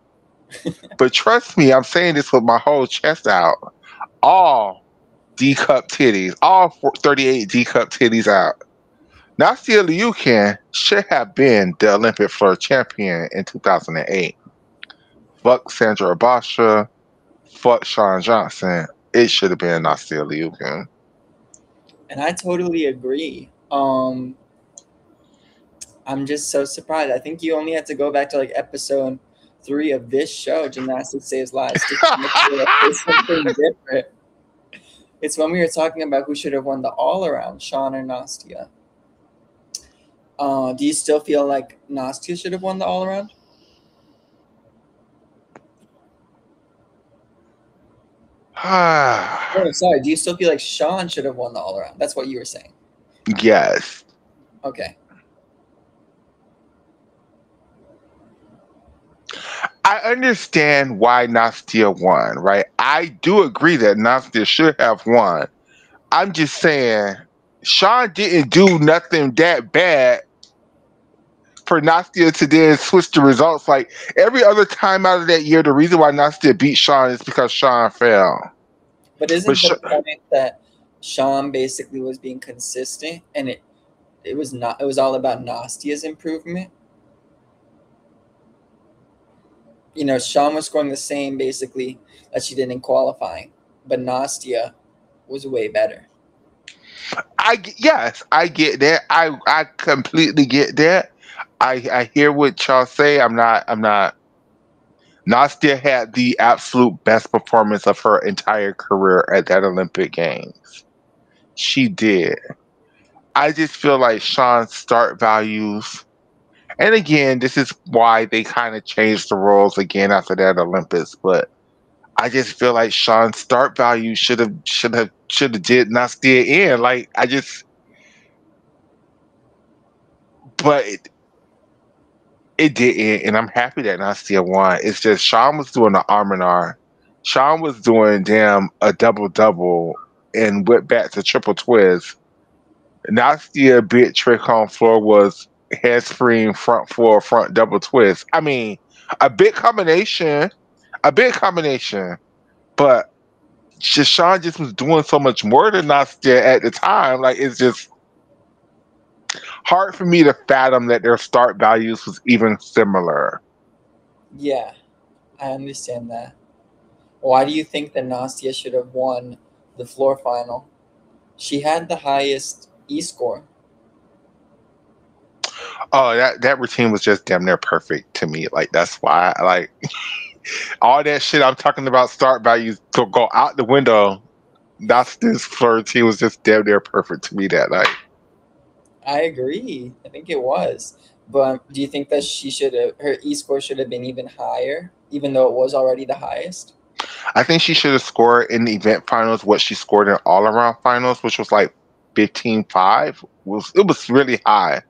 but trust me, I'm saying this with my whole chest out. All D cup titties, 38 D cup titties out. Nastia Liukin should have been the Olympic floor champion in 2008. Fuck Sandra Abasha, fuck Shawn Johnson. It should have been Nastia Liukin. And I totally agree. I'm just so surprised. I think you only had to go back to like episode 3 of this show, Gymnastics Saves Lives, to kind of realize something different. It's when we were talking about who should have won the all around, Sean or Nastia. Do you still feel like Nastia should have won the all around? Oh, sorry. Do you still feel like Sean should have won the all around? That's what you were saying. Yes. Okay. I understand why Nastia won, right? I do agree that Nastia should have won. I'm just saying, Sean didn't do nothing that bad for Nastia to then switch the results. Like every other time out of that year, the reason why Nastia beat Sean is because Sean fell. But But isn't the point that Sean basically was being consistent and it was not, it was all about Nastia's improvement? You know, Sean was scoring the same basically that she did in qualifying, but Nastia was way better. yes, I get that. I completely get that. I hear what y'all say. I'm not. Nastia had the absolute best performance of her entire career at that Olympic Games. She did. I just feel like Sean's start values, and again, this is why they kind of changed the rules again after that Olympics. But I just feel like Sean's start value should have did Nastia in. Like I just, but it didn't, and I'm happy that Nastia won. It's just Sean was doing the arm in arm. Sean was doing damn a double double and went back to triple twist. Nastia bit trick on floor was head spring front floor front double twist. I mean, a big combination, a big combination, but Sean just was doing so much more than Nastia at the time. Like it's just hard for me to fathom that their start values was even similar. Yeah, I understand that. Why do you think that Nastia should have won the floor final? She had the highest E score. Oh, that routine was just damn near perfect to me. Like that's why, like all that shit I'm talking about start values to go out the window. That's this routine was just damn near perfect to me that night. I agree. I think it was. But do you think that she should have, her E score should have been even higher, even though it was already the highest? I think she should have scored in the event finals what she scored in all around finals, which was like 15.5. It was really high.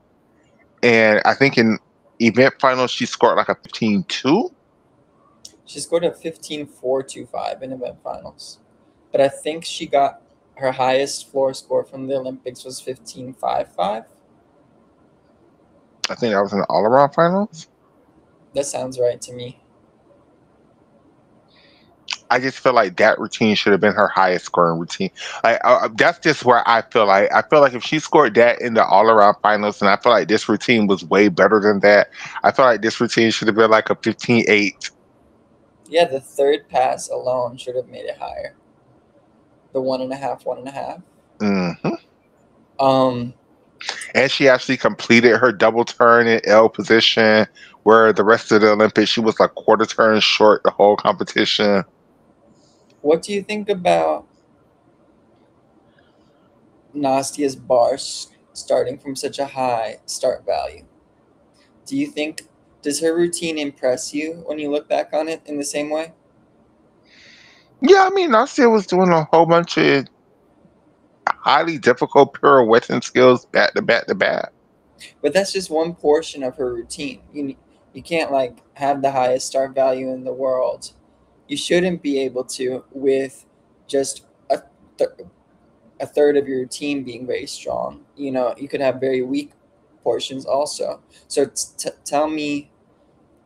And I think in event finals she scored like a 15.2. She scored a 15.425 in event finals. But I think she got her highest floor score from the Olympics was 15.55. I think that was in the all-around finals. That sounds right to me. I just feel like that routine should have been her highest scoring routine. Like that's just where I feel like if she scored that in the all around finals, and I feel like this routine was way better than that. I feel like this routine should have been like a 15.8. Yeah, the third pass alone should have made it higher. The 1.5, 1.5. Hmm. Um, And she actually completed her double turn in L position, where the rest of the Olympics she was a quarter turn short the whole competition. what do you think about Nastia's bars starting from such a high start value? Do you think does her routine impress you when you look back on it in the same way? Yeah, I mean, Nastia was doing a whole bunch of highly difficult pirouettes and skills back to back to back. But that's just one portion of her routine. You can't like have the highest start value in the world. You shouldn't be able to with just th- a third of your routine being very strong. You could have very weak portions also. So tell me,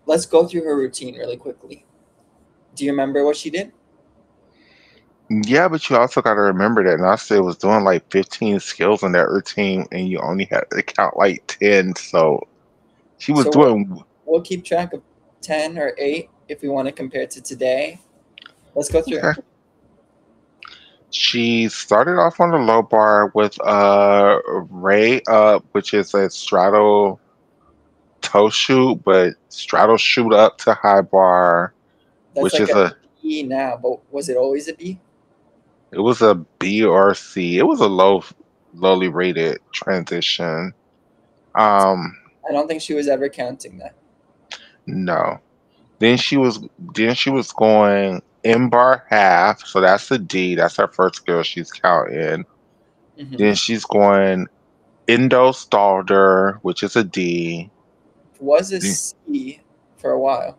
let's go through her routine really quickly. Do you remember what she did? Yeah, but you also got to remember that Nastia was doing like 15 skills in that routine, and you only had to count like 10. So she was So doing we'll keep track of 10 or 8 if we want to compare to today. Let's go through. okay. She started off on the low bar with Ray up, which is a straddle toe shoot, but straddle shoot up to high bar, That's which like is a a B now, but was it always a B? it was a B or C. It was a lowly rated transition. Um, I don't think she was ever counting that. no. Then she was going in bar half, so that's the D. That's her first skill she's counting. Hmm. Then she's going Indo Stalder, which is a D. Was a Then- C for a while.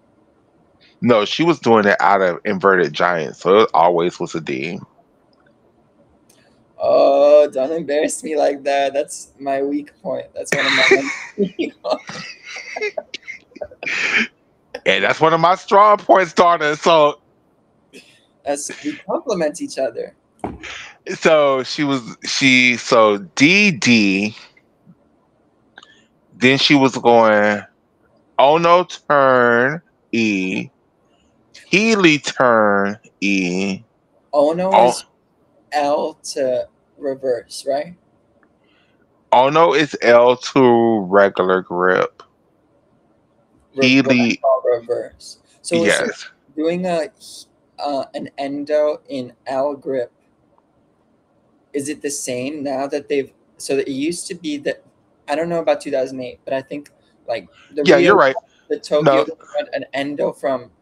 No, she was doing it out of inverted giant, so it always was a D. Oh, don't embarrass me like that. That's my weak point. That's one of my And that's one of my strong points, daughter. As we complement each other. So so DD. Then she was going Ono turn E, Healy turn E. Ono Oh, is L to reverse, right? Ono is L2 regular grip. What I Healy, call reverse. So is she yes. doing an endo in L grip? Is it the same now that they've? So it used to be that I don't know about 2008, but I think like the Yeah, Rio, you're right. the Tokyo, No, an endo from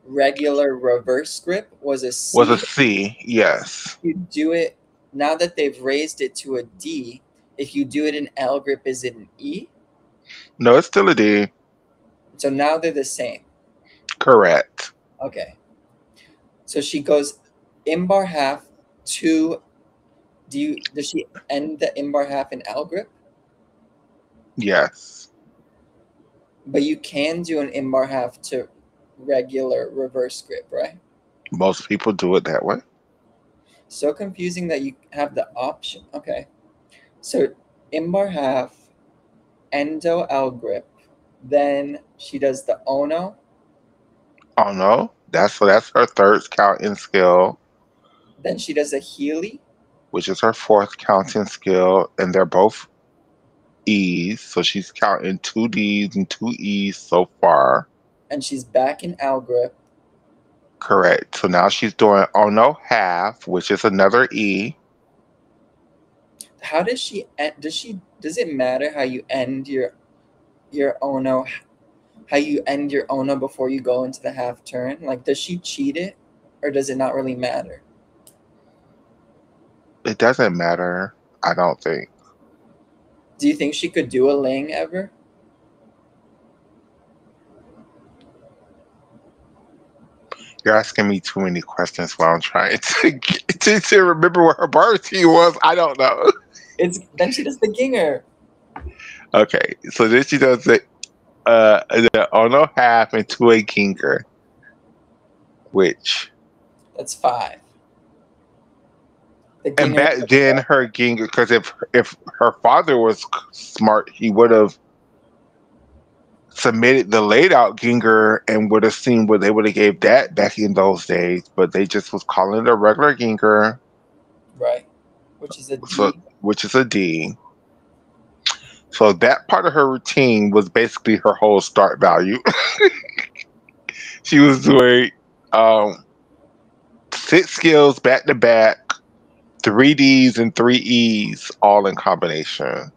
regular reverse grip was a was a C. C. Yes. You do it now that they've raised it to a D. If you do it in L grip, is it an E? No, it's still a D. So now they're the same. Correct. Okay. So she goes in bar half to does she end the in bar half in L grip? Yes. But you can do an in bar half to regular reverse grip, right? Most people do it that way. So confusing that you have the option. Okay. So in bar half, endo L grip. Then she does the Ono. Oh no. That's her third counting skill, Then she does a Healy. which is her fourth counting skill, and they're both E's. So she's counting two D's and two E's so far. And she's back in L grip. Correct. So now she's doing oh no half, which is another E. How does she end? Does it matter how you end your Ono? How you end your Ono before you go into the half turn? Like, does she cheat it, or does it not really matter? It doesn't matter, I don't think. Do you think she could do a Ling ever? You're asking me too many questions while I'm trying to remember what her bar routine was. I don't know. Then she does the ginger. Okay, so then she does the Ono half into a Ginger, which That's 5. The and ginger. back then her Ginger, because if her father was smart, he would have submitted the laid out Ginger and would have seen what they would have gave that back in those days, but they just was calling it a regular Ginger, Right. Which is a so D. which is a D. So that part of her routine was basically her whole start value. She was doing um, 6 skills back to back, 3Ds and 3Es all in combination.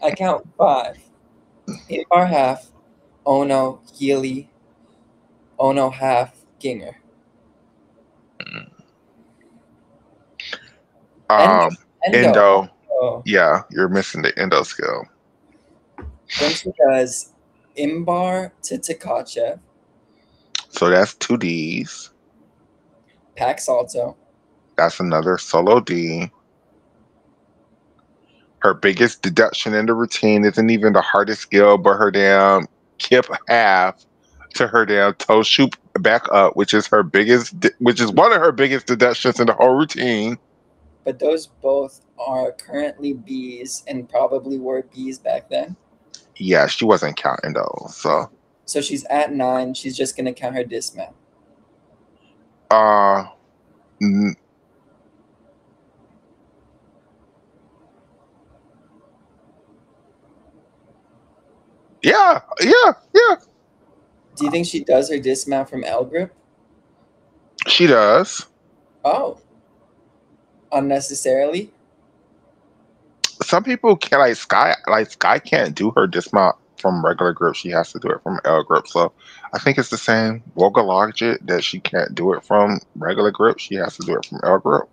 I count 5. In bar half, Ono, Healy, Ono half, ginger. Endo. Um, Endo. endo, Oh. yeah, you're missing the endo skill. Then she does Imbar to Takachev, So that's 2Ds. Pack Salto, That's another solo D. Her biggest deduction in the routine isn't even the hardest skill, but her damn kip half to her damn toe shoot back up, which is which is one of her biggest deductions in the whole routine. but those both are currently Bs and probably were Bs back then. Yeah, she wasn't counting those. So she's at 9. She's just going to count her dismount. Uh, n- yeah, yeah, yeah. Do you think she does her dismount from L grip? She does. Oh, unnecessarily? Some people can Sky can't do her dismount from regular grip. She has to do it from L grip. So I think it's the same Woga logic that she can't do it from regular grip. She has to do it from L grip.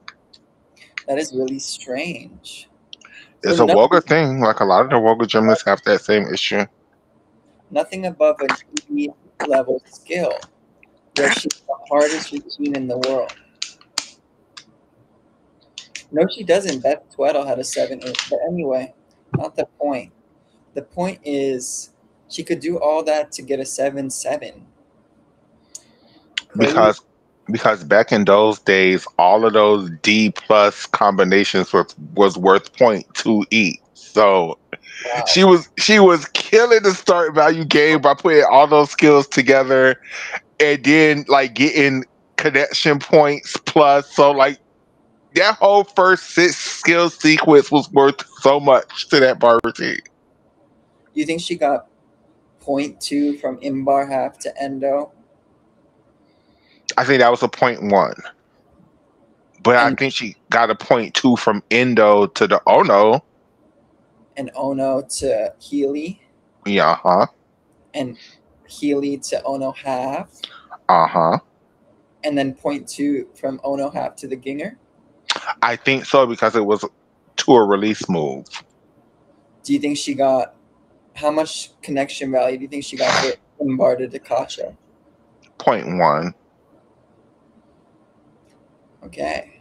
That is really strange. So It's a Woga thing. Like a lot of the Woga gymnasts have that same issue. nothing above an E level skill, yet she's the hardest routine in the world. No, she doesn't. Beth Tweddle had a 7-8. But anyway, not the point. The point is she could do all that to get a 7-7. Crazy. Because back in those days, all of those D plus combinations was worth 0.2 each. So Wow. she was killing the start value game by putting all those skills together and then like getting connection points plus. So like that whole first 6 skill sequence was worth so much to that bar routine. You think she got 0.2 from Imbar half to Endo? I think that was a 0.1. But I And think she got a 0.2 from Endo to the Ono. and Ono to Healy, Yeah, huh. and Healy to Ono half, Uh-huh. and then 0.2 from Ono half to the Ginger. I think so because it was to a release move. Do you think she got how much connection value do you think she got for Imbar to Dakasha? 0.1. Okay.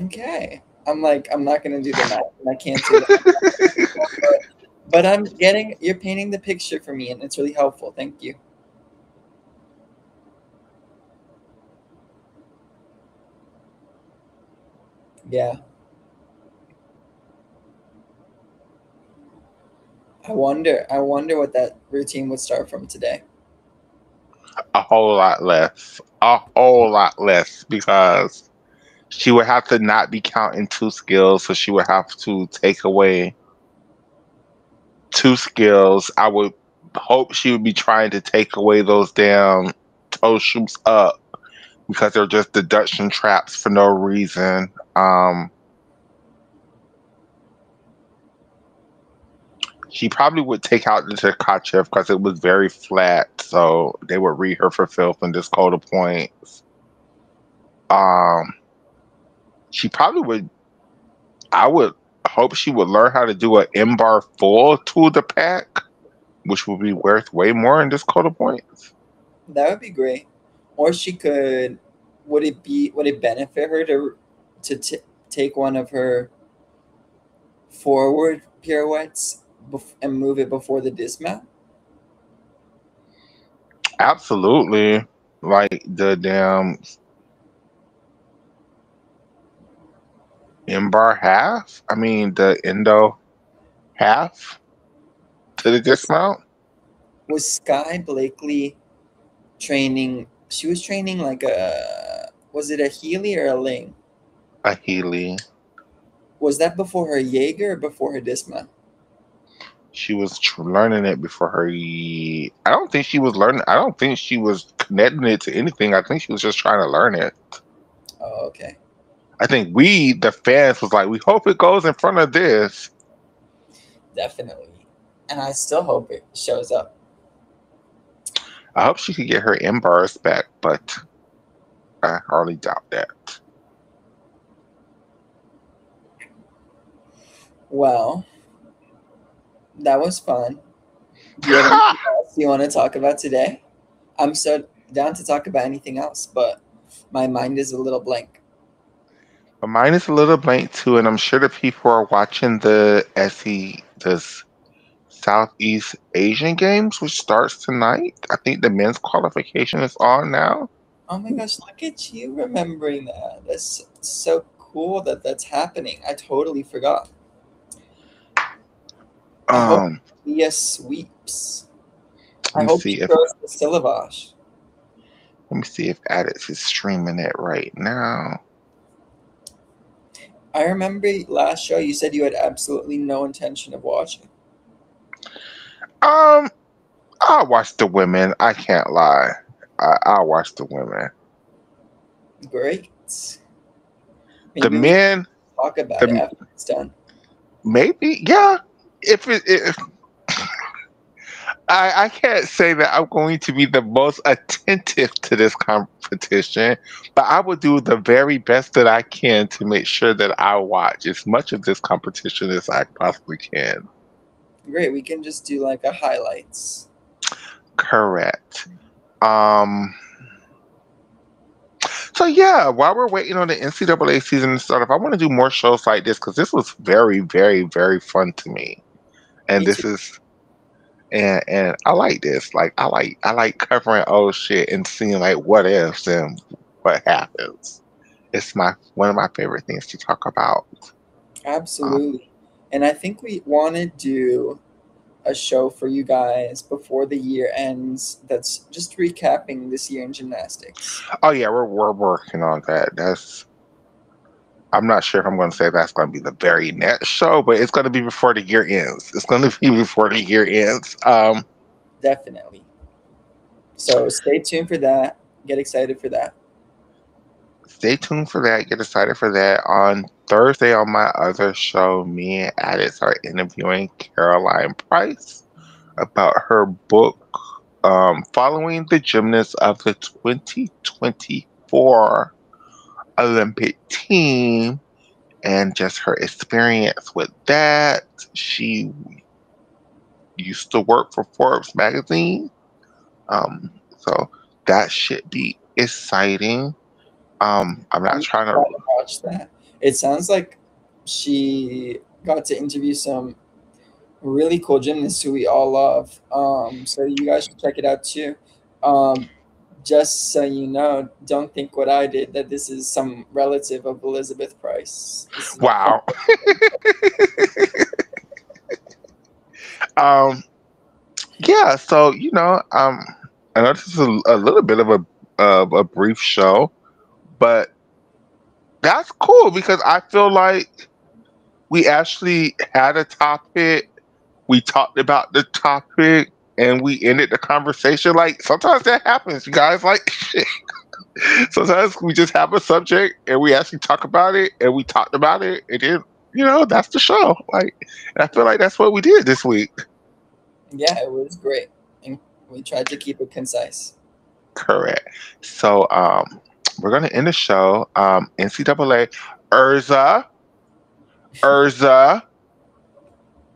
Okay. I'm not gonna do the math and I can't do that. But you're painting the picture for me and it's really helpful. Thank you. Yeah. I wonder what that routine would start from today. A whole lot less. A whole lot less because she would have to not be counting 2 skills, so she would have to take away 2 skills. I would hope she would be trying to take away those damn toe shoots up because they're just deduction traps for no reason. She probably would take out the Tkachev because it was very flat, so they would read her for filth and just call the points. Um, she probably would. I would hope she would learn how to do an M bar full to the pack which will be worth way more in Dakota points. That would be great. Or she could. Would it benefit her to take one of her forward pirouettes and move it before the dismount? Absolutely. Like the damn in-bar half. I mean, the endo half to the Was dismount. was Sky Blakely training? She was training like a. Was it a Healy or a Ling? A Healy. Was that before her Jaeger or before her dismount? She was learning it before her. I don't think she was learning. I don't think she was connecting it to anything. I think she was just trying to learn it. Oh, okay. I think we, the fans, was like, we hope it goes in front of this. Definitely. And I still hope it shows up. I hope she could get her in bars back, but I hardly doubt that. Well, that was fun. Do you have anything else you want to talk about today? I'm so down to talk about anything else, but my mind is a little blank. But mine is a little blank too, and I'm sure the people are watching the Southeast Asian Games, which starts tonight. I think the men's qualification is on now. Oh my gosh, look at you remembering that. That's so cool that that's happening. I totally forgot. I hope Um, Mia sweeps. let I me hope see she if throws the syllabus. Addis is streaming it right now. I remember last show you said you had absolutely no intention of watching. Um, I'll watch the women. I can't lie. I'll watch the women. Great. The Maybe we can men, talk about it the after it's done. maybe yeah. If I can't say that I'm going to be the most attentive to this competition, but I will do the very best that I can to make sure that I watch as much of this competition as I possibly can. Great. We can just do like a highlights. Correct. Um. So yeah, while we're waiting on the NCAA season to start up, I want to do more shows like this because this was very, very, very fun to me, and Me too. this is and I like this. Like I like covering old shit and seeing like what ifs and what happens. It's my one of my favorite things to talk about. Um, Absolutely. And I think we want to do a show for you guys before the year ends that's just recapping this year in gymnastics. oh yeah, we're working on that. That's I'm not sure if I'm going to say that's going to be the very next show, but it's going to be before the year ends. It's going to be before the year ends. Definitely. So stay tuned for that. Get excited for that. Stay tuned for that. Get excited for that. On Thursday on my other show, me and Addis are interviewing Caroline Price about her book, following the gymnasts of the 2024 Olympic team and just her experience with that. She used to work for Forbes magazine. So that should be exciting. I'm not I'm trying trying to. to watch that. It sounds like she got to interview some really cool gymnasts who we all love. So you guys should check it out too. Um, just so you know, don't think what I did that this is some relative of Elizabeth Price. This is my friend. Wow. um, yeah. So I know this is a little bit of a brief show, but that's cool because I feel like we actually had a topic. We talked about the topic and we ended the conversation. Like sometimes that happens, you guys. Like sometimes we just have a subject and we actually talk about it and we talked about it and then that's the show. Like, and I feel like that's what we did this week. Yeah, it was great, and we tried to keep it concise. Correct. So we're gonna end the show. NCAA Urza Urza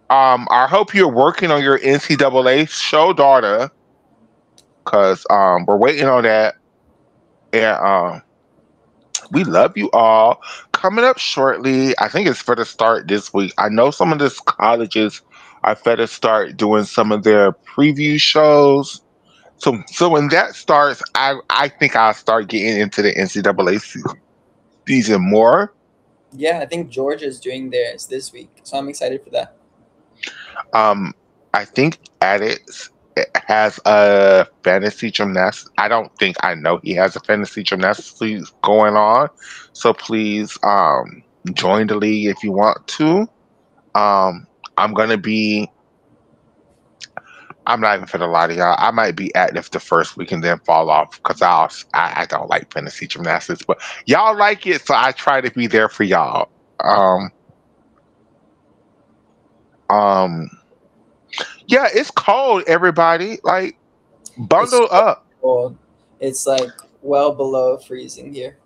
I hope you're working on your NCAA show, daughter, because we're waiting on that. And we love you all. Coming up shortly, I think it's for the start this week. I know some of these colleges are for to start doing some of their preview shows. So when that starts, I think I'll start getting into the NCAA season more. Yeah, I think Georgia's doing theirs this week, so I'm excited for that. Um, I think Addicts has a fantasy gymnastics. I don't think I know he has a fantasy gymnastics league going on. So please join the league if you want to. Um, I'm gonna be. I'm not even for the lie to y'all. I might be active the first week and then fall off because I don't like fantasy gymnastics, but y'all like it, so I try to be there for y'all. Um, um, yeah, it's cold, everybody. Like, It's bundle so up. cold. It's like well below freezing here.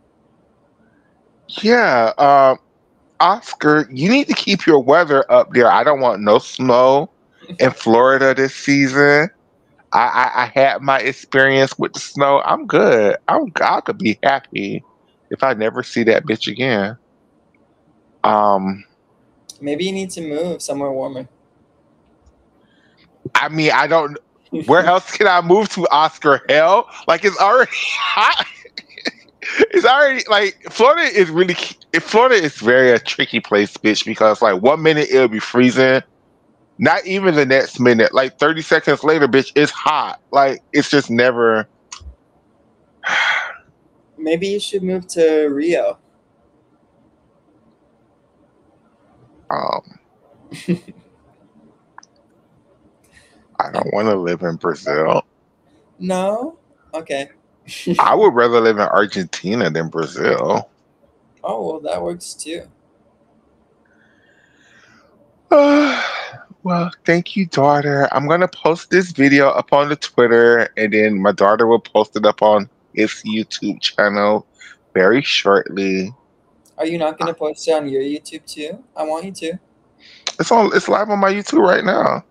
Yeah, Oscar, you need to keep your weather up there. I don't want no snow in Florida this season. I had my experience with the snow. I'm good. I could be happy if I never see that bitch again. Um, Maybe you need to move somewhere warmer. I mean, I don't. Where else can I move to, Oscar? Hell, like it's already hot. It's already like Florida is really. Florida is very a tricky place, bitch, because like 1 minute it'll be freezing. Not even the next minute, like 30 seconds later, bitch, it's hot. Like it's just never. Maybe you should move to Rio. Um, I don't want to live in Brazil. No? Okay. I would rather live in Argentina than Brazil. Oh, well, that works too. Well, thank you, daughter. I'm gonna post this video up on the Twitter, and then my daughter will post it up on his YouTube channel very shortly. Are you not going to post it on your YouTube too? I want you to. It's live on my YouTube right now.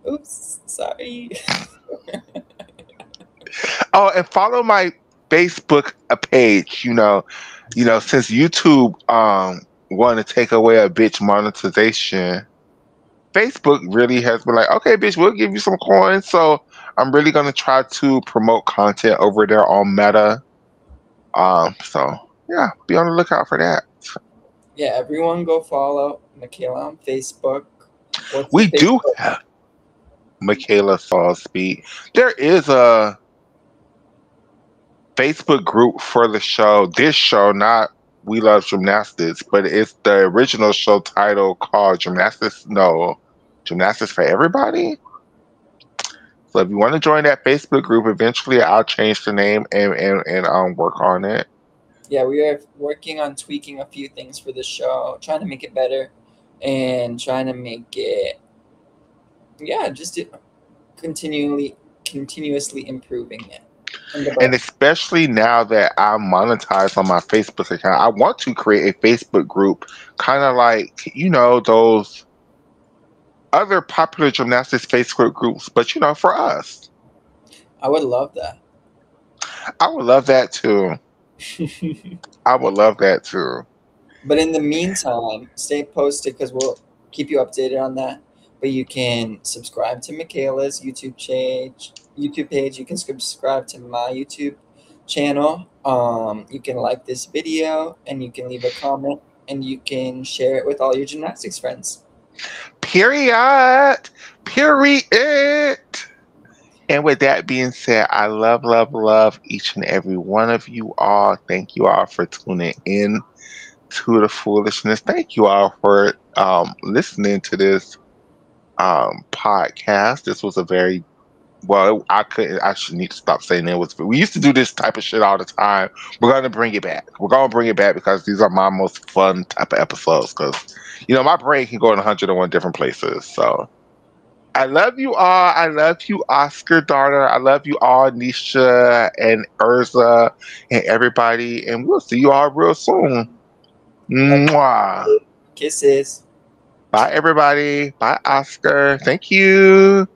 Oops, sorry. Oh, and follow my Facebook page. Since YouTube want to take away a bitch monetization, Facebook really has been like, okay, bitch, we'll give you some coins. So I'm really gonna try to promote content over there on Meta. So yeah, be on the lookout for that. Yeah, everyone go follow Michaela on Facebook. What's the We do Facebook? have Michaela Salisbury. There is a Facebook group for the show. This show, not We Love Gymnastics, but it's the original show title called Gymnastics. No, Gymnastics for Everybody. So if you want to join that Facebook group, eventually I'll change the name and work on it. Yeah, we are working on tweaking a few things for the show, trying to make it better and trying to make it, yeah, continuously improving it. And especially now that I'm monetized on my Facebook account, I want to create a Facebook group, kind of like those other popular gymnastics Facebook groups, but for us. I would love that. I would love that too. I would love that too. But in the meantime, stay posted because we'll keep you updated on that. But you can subscribe to Michaela's YouTube page. YouTube page. You can subscribe to my YouTube channel. You can like this video and you can leave a comment and you can share it with all your gymnastics friends. Period. Period. And with that being said, I love, love, love each and every one of you all. Thank you all for tuning in to the foolishness. Thank you all for listening to this podcast. This was a very well. I couldn't. I should need to stop saying it was. We used to do this type of shit all the time. We're gonna bring it back. We're gonna bring it back because these are my most fun type of episodes. Because my brain can go in 101 different places. So I love you all. I love you, Oscar, daughter. I love you all, Nisha and Urza and everybody. And we'll see you all real soon. Love Mwah. you. Kisses. Bye, everybody. Bye, Oscar. Thank you.